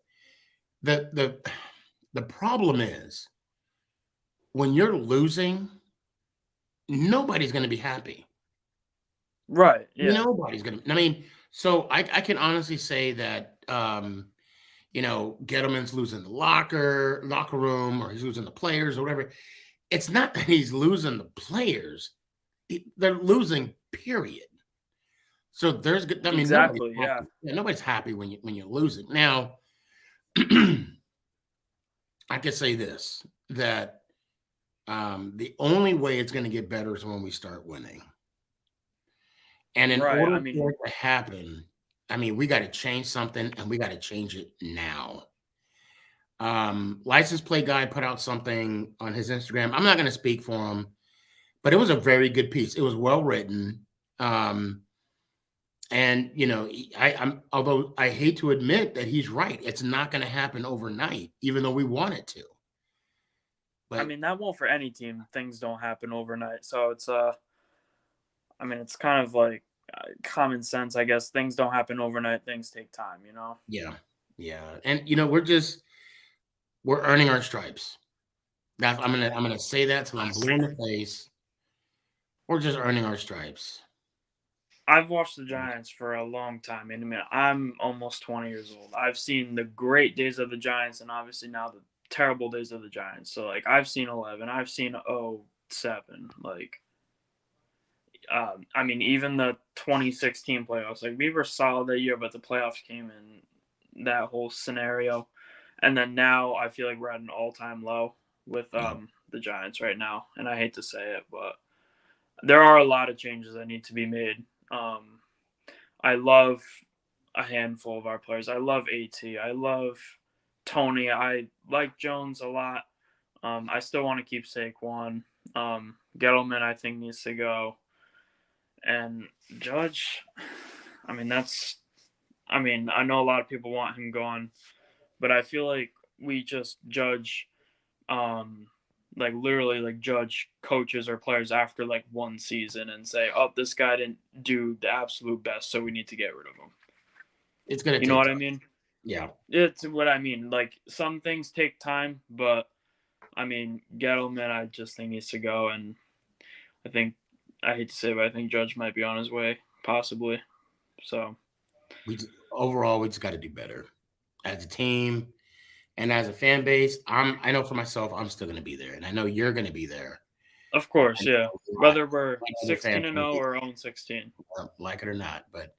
the problem is when you're losing, nobody's going to be happy. Right. Yeah. Nobody's going to. I mean, so I can honestly say that Gettleman's losing the locker room, or he's losing the players or whatever. It's not that he's losing the players; they're losing. Period. So there's, I mean, exactly. Nobody's happy when you're losing. Now, I could say this, that the only way it's going to get better is when we start winning. And in order for it to happen, I mean, we got to change something, and we got to change it now. License Plate Guy put out something on his Instagram. I'm not going to speak for him, but it was a very good piece. It was well written. And I'm although I hate to admit that he's right, it's not going to happen overnight, even though we want it to. But I mean, that won't for any team. Things don't happen overnight, so it's I mean, it's kind of like common sense, I guess. Things don't happen overnight. Things take time, Yeah, and we're earning our stripes. That's I'm gonna say that till I'm blue in the face. We're just earning our stripes. I've watched the Giants for a long time. And I'm almost 20 years old. I've seen the great days of the Giants and obviously now the terrible days of the Giants. So, like, I've seen 11. I've seen 07. Like, I mean, even the 2016 playoffs. Like, we were solid that year, but the playoffs came in that whole scenario. And then now I feel like we're at an all-time low with the Giants right now. And I hate to say it, but there are a lot of changes that need to be made. I love a handful of our players. I love AT. I love Tony. I like Jones a lot. I still want to keep Saquon. Gettleman, I think, needs to go. And Judge, I mean, I know a lot of people want him gone, but I feel like we just judge, like literally like judge coaches or players after like one season and say, oh, this guy didn't do the absolute best, so we need to get rid of him. It's going to You know what I mean? Yeah. It's what I mean. Like some things take time, but I mean, Gettleman, I just think needs to go. And I hate to say it, but I think Judge might be on his way, possibly. So overall, we just got to do better as a team. And as a fan base, I know for myself, I'm still going to be there. And I know you're going to be there. Of course, yeah. Whether we're 16-0 or 0-16. Like it or not. But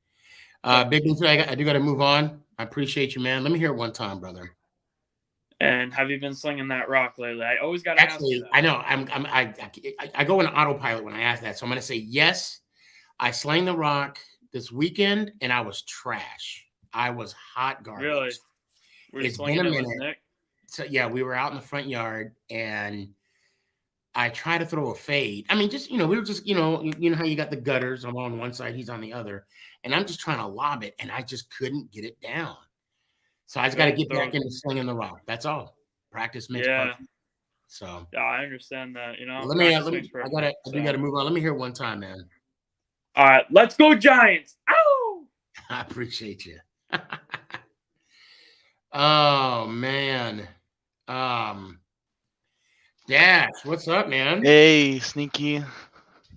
Big News, I do got to move on. I appreciate you, man. Let me hear it one time, brother. And have you been slinging that rock lately? I always got to ask you that. I know. I go in autopilot when I ask that. So I'm going to say yes. I slang the rock this weekend, and I was trash. I was hot garbage. Really? It's been a minute. So yeah, we were out in the front yard, and I tried to throw a fade. I mean, just we were just you know how you got the gutters. I'm on one side, he's on the other, and I'm just trying to lob it, and I just couldn't get it down. So I just got to get back into slinging the rock. That's all. Practice makes perfect. So Yeah, I understand that. You know, let me. practice makes perfect. I do got to move on. Let me hear it one time, man. All right, let's go Giants! Ow! I appreciate you. Oh man. Dash, what's up, man? Hey, Sneaky.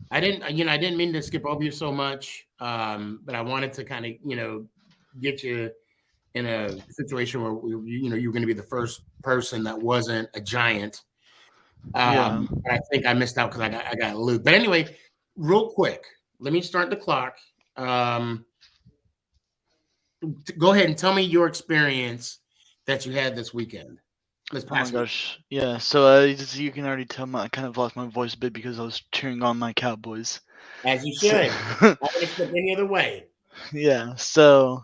I didn't mean to skip over you so much, but I wanted to kind of, get you in a situation where you were going to be the first person that wasn't a Giant. Yeah. I think I missed out because I got Luke. But anyway, real quick, let me start the clock. Go ahead and tell me your experience that you had this weekend. This Oh my past week. gosh. Yeah. So you can already tell I kind of lost my voice a bit because I was cheering on my Cowboys. As you So- should. I would expect any other way. Yeah. So,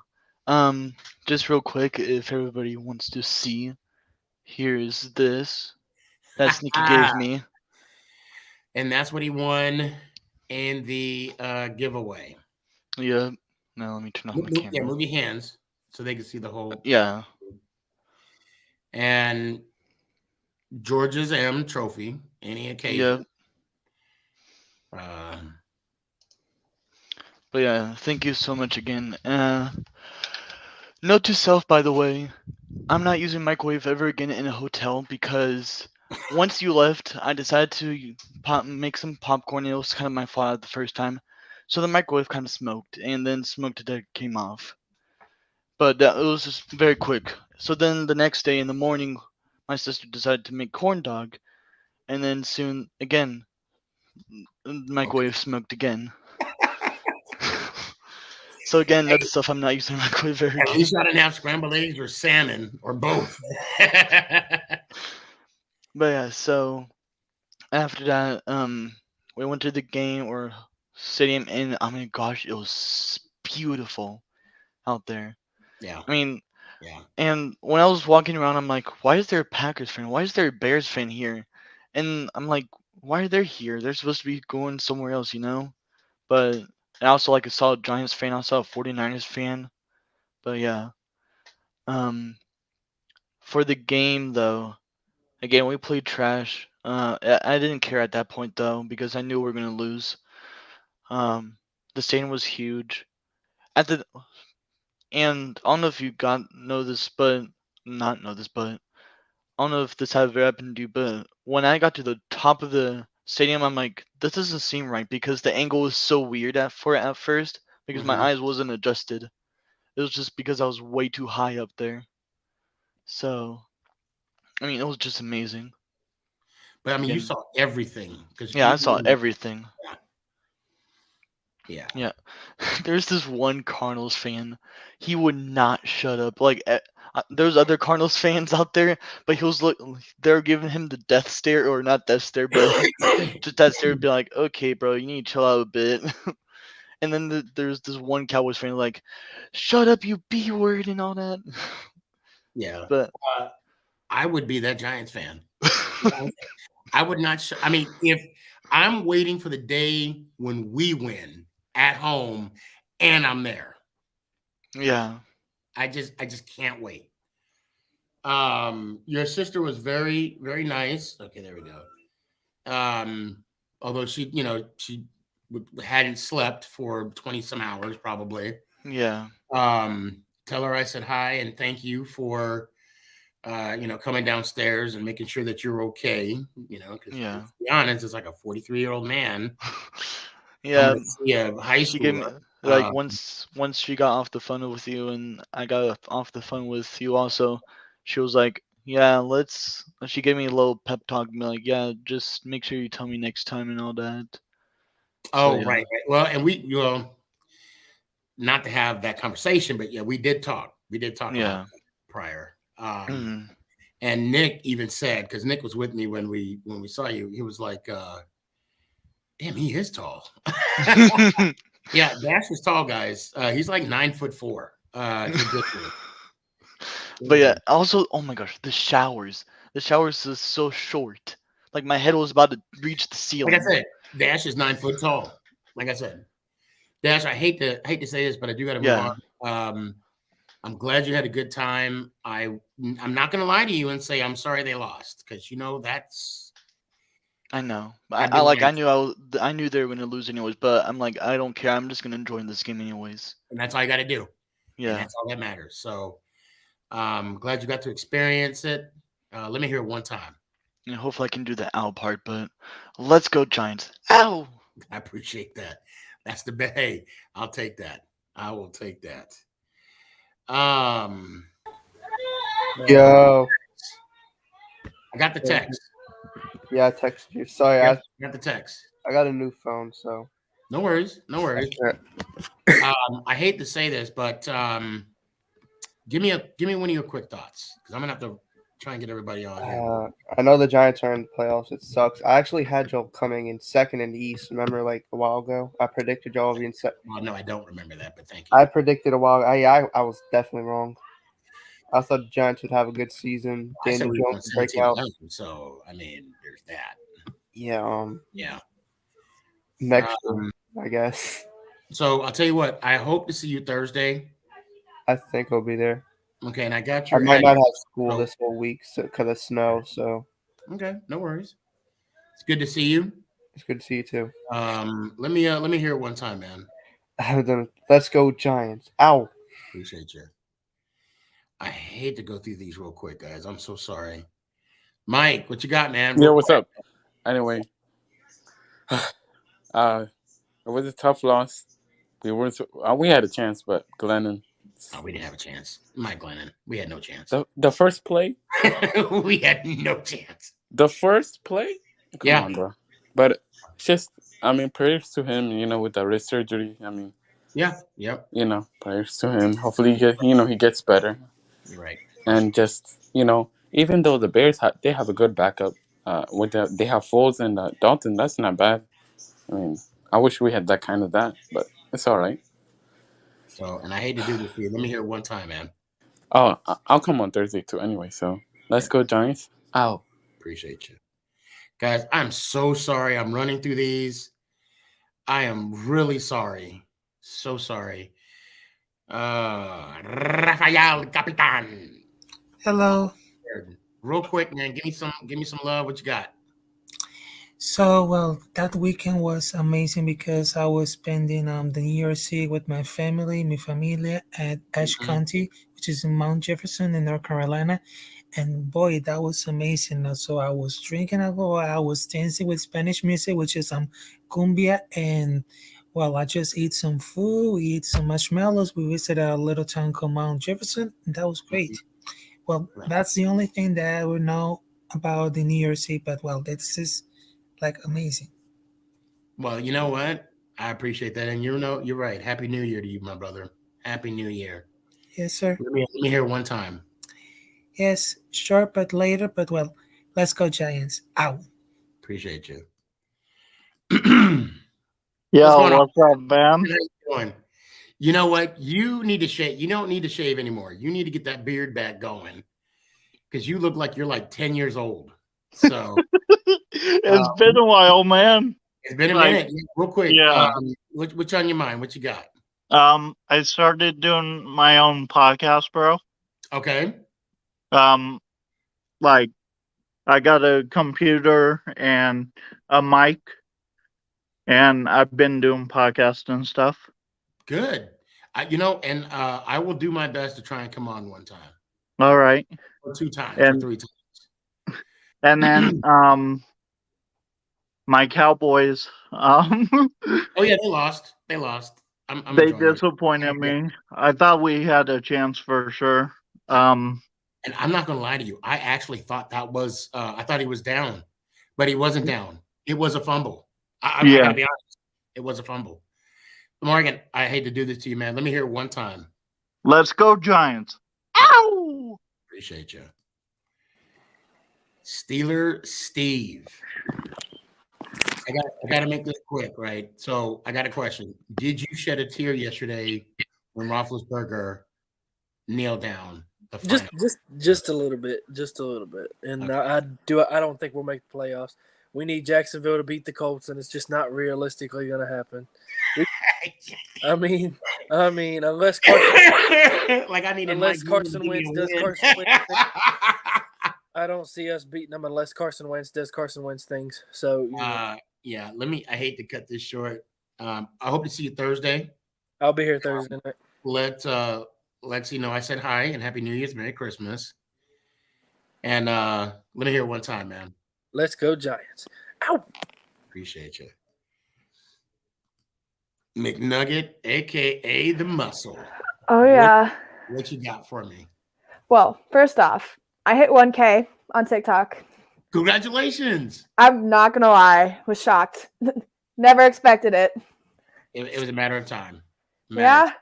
just real quick, if everybody wants to see, here's this that Sneaky gave me. And that's what he won in the giveaway. Yeah. Now let me turn off my camera. Yeah, move your hands so they can see the whole. Yeah. And George's M trophy, any occasion. Yep. But yeah, thank you so much again. Note to self, by the way, I'm not using microwave ever again in a hotel because once you left, I decided to make some popcorn. It was kind of my fault the first time, so the microwave kind of smoked, and then smoke detector came off. But it was just very quick. So then the next day in the morning, my sister decided to make corn dog, and then soon again, the microwave smoked again. So again, another stuff I'm not using microwave ever At again. least I didn't have scrambled eggs or salmon or both. But yeah, so after that, we went to the game or stadium, and I mean, gosh, it was beautiful out there. Yeah. I mean, yeah. And when I was walking around, I'm like, why is there a Packers fan? Why is there a Bears fan here? And I'm like, why are they here? They're supposed to be going somewhere else, you know? But I also I saw a Giants fan, I saw a 49ers fan. But yeah. For the game though, again we played trash. I didn't care at that point though because I knew we were gonna lose. The stadium was huge. And I don't know if you know this, but not know this, but I don't know if this ever happened to you, but when I got to the top of the stadium, I'm like, this doesn't seem right because the angle was so weird at first because my eyes wasn't adjusted. It was just because I was way too high up there. So, I mean, it was just amazing. But I mean, you saw everything. Yeah, I saw everything. Yeah. Yeah. There's this one Cardinals fan. He would not shut up. Like, there's other Cardinals fans out there, but he was they're giving him the death stare, or not death stare, but just that stare. Be like, okay, bro, you need to chill out a bit. And then there's this one Cowboys fan like, shut up, you B word, and all that. Yeah. But I would be that Giants fan. I would not. I mean, if I'm waiting for the day when we win at home, and I'm there. Yeah. I just can't wait. Your sister was very, very nice. Okay, there we go. Although she hadn't slept for 20 some hours probably. Yeah. Tell her I said hi and thank you for coming downstairs and making sure that you're okay. Because to be honest, it's like a 43-year-old man. Yeah. High She gave me schooler. once she got off the phone with you and I got off the phone with you also, she was like, yeah, she gave me a little pep talk, like, yeah, just make sure you tell me next time and all that. Oh, so, yeah. Right. Well, and not to have that conversation, but yeah, we did talk. We did talk about that prior. And Nick even said, because Nick was with me when we saw you, he was like, damn, he is tall. Yeah, Dash is tall, guys. He's like 9'4". It's ridiculous. But yeah, also, oh my gosh, the showers. The showers is so short. Like my head was about to reach the ceiling. Like I said, Dash is 9 foot tall. Like I said, Dash, I hate to say this, but I do got to move on. I'm glad you had a good time. I'm not going to lie to you and say I'm sorry they lost because that's. I know. I do like, I knew they were gonna lose anyways, but I'm like, I don't care. I'm just gonna enjoy this game anyways. and that's all you got to do. And Yeah. that's all that matters. So, glad you got to experience it. Let me hear it one time. And hopefully I can do the ow part, but let's go Giants. Ow! I appreciate that. That's the best. Hey, I'll take that. I will take that. Yo. I got the text. Yeah, I texted you. Sorry, I got the text. I got a new phone, so no worries. No worries. I hate to say this, but give me one of your quick thoughts because I'm gonna have to try and get everybody on here. I know the Giants are in the playoffs. It sucks. I actually had y'all coming in second in the East. Remember, like a while ago, I predicted y'all being second. Well, no, I don't remember that, but thank you. I predicted a while. I was definitely wrong. I thought the Giants would have a good season. Daniel Jones would break out. So I mean, there's that. Yeah. Yeah. Next year, I guess. So I'll tell you what. I hope to see you Thursday. I think I'll be there. Okay, and I got your. I might not have school this whole week because of snow. So. Okay, no worries. It's good to see you. It's good to see you too. Let me hear it one time, man. Let's go Giants. Ow. Appreciate you. I hate to go through these real quick, guys. I'm so sorry. Mike, what you got, man? Yeah, what's up? Anyway, it was a tough loss. We had a chance, but Glennon. Oh, we didn't have a chance. Mike Glennon. We had no chance. The first play? We had no chance. The first play? Come on, bro. But just, prayers to him, with the wrist surgery. Yeah, yep. Prayers to him. Hopefully, he gets better. You're right. And just, even though the Bears, they have a good backup. They have Foles and Dalton. That's not bad. I wish we had that, but it's all right. So, and I hate to do this for you. Let me hear it one time, man. Oh, I'll come on Thursday too anyway. So let's go Giants. Ow. Appreciate you. Guys, I'm so sorry. I'm running through these. I am really sorry. So sorry. Rafael Capitan. Hello. Real quick, man. Give me some love. What you got? So, well, that weekend was amazing because I was spending the New Year's Eve with my family, mi familia, at Ashe County, which is in Mount Jefferson in North Carolina. And boy, that was amazing. So I was drinking alcohol, I was dancing with Spanish music, which is cumbia, and well, I just ate some food, we ate some marshmallows. We visited a little town called Mount Jefferson, and that was great. Well, that's the only thing that I would know about the New Year's Eve, but well, this is like amazing. Well, you know what? I appreciate that. And you're right. Happy New Year to you, my brother. Happy New Year. Yes, sir. Let me hear it one time. Yes, short but later, but well, let's go Giants. Ow. Appreciate you. What's up, man? How you doing? You know what? You need to shave. You don't need to shave anymore. You need to get that beard back going because you look like you're like 10 years old. So it's been a while, man. It's been a minute. Real quick. Yeah. What's on your mind? What you got? I started doing my own podcast, bro. Okay. Like I got a computer and a mic, and I've been doing podcasts and stuff. Good. I will do my best to try and come on one time. All right. Or 2 times and, or 3 times. And then my Cowboys. Oh yeah, they lost. They disappointed me. I thought we had a chance for sure. And I'm not gonna lie to you. I actually thought that was I thought he was down, but he wasn't down. It was a fumble. I gotta be honest. It was a fumble. Morgan, I hate to do this to you, man. Let me hear it one time. Let's go Giants. Ow! Appreciate you. Steeler Steve. I got to make this quick, right? So I got a question. Did you shed a tear yesterday when Roethlisberger kneeled down? Just a little bit, and okay. I don't think we'll make the playoffs. We need Jacksonville to beat the Colts, and it's just not realistically going to happen. I mean, unless Carson, like I need unless Carson Wentz does Carson Wentz things, I don't see us beating them unless Carson Wentz does Carson Wentz things. So, yeah, I hate to cut this short. I hope to see you Thursday. I'll be here Thursday night. Let Lexi know I said hi and Happy New Year's, Merry Christmas. And let me hear it one time, man. Let's go Giants. Ow! Appreciate you. McNugget, a.k.a. The Muscle. Oh, yeah. What you got for me? Well, first off, I hit 1K on TikTok. Congratulations. I'm not going to lie. Was shocked. Never expected it. It was a matter of time. Yeah?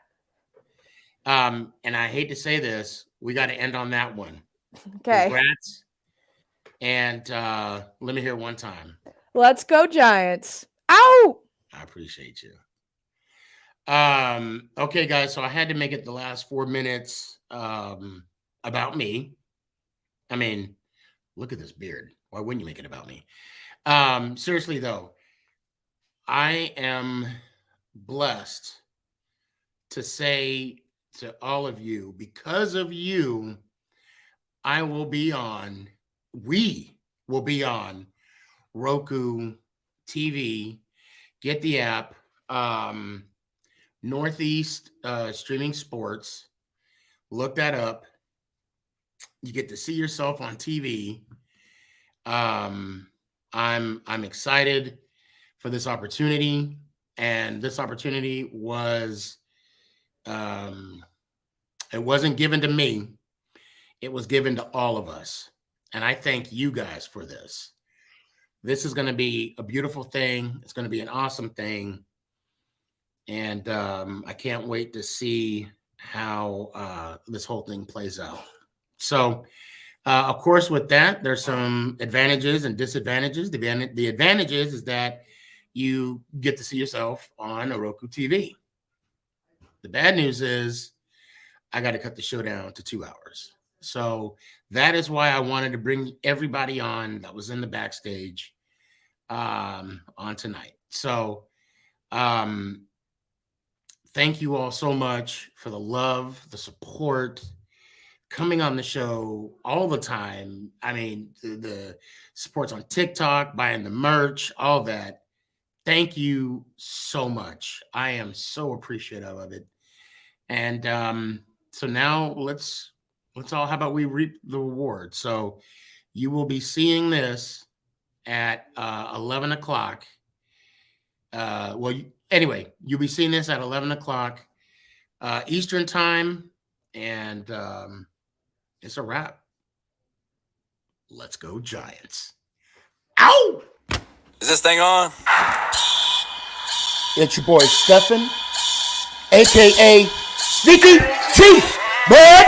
And I hate to say this. We got to end on that one. Okay. Congrats. And let me hear it one time. Let's go Giants. Ow! I appreciate you. Okay, guys. So I had to make it the last 4 minutes about me. I mean, look at this beard. Why wouldn't you make it about me? Seriously, though, I am blessed to say to all of you, because of you, we will be on Roku TV. Get the app, Northeast Streaming Sports. Look that up. You get to see yourself on TV. I'm excited for this opportunity, and this opportunity was it wasn't given to me. It was given to all of us. And I thank you guys for this. This is going to be a beautiful thing. It's going to be an awesome thing. And I can't wait to see how this whole thing plays out. So, of course, with that, there's some advantages and disadvantages. The advantages is that you get to see yourself on a Roku TV. The bad news is I got to cut the show down to 2 hours. So that is why I wanted to bring everybody on that was in the backstage on tonight. So thank you all so much for the love, the support, coming on the show all the time. I mean, the support's on TikTok, buying the merch, all that. Thank you so much. I am so appreciative of it. And so now let's all, how about we reap the reward? So you will be seeing this at 11 o'clock. Anyway, you'll be seeing this at 11 o'clock Eastern time. And it's a wrap. Let's go Giants. Ow! Is this thing on? It's your boy Stefan, a.k.a. Sneakyg, bud.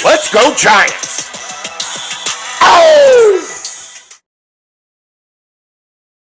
Let's go Giants.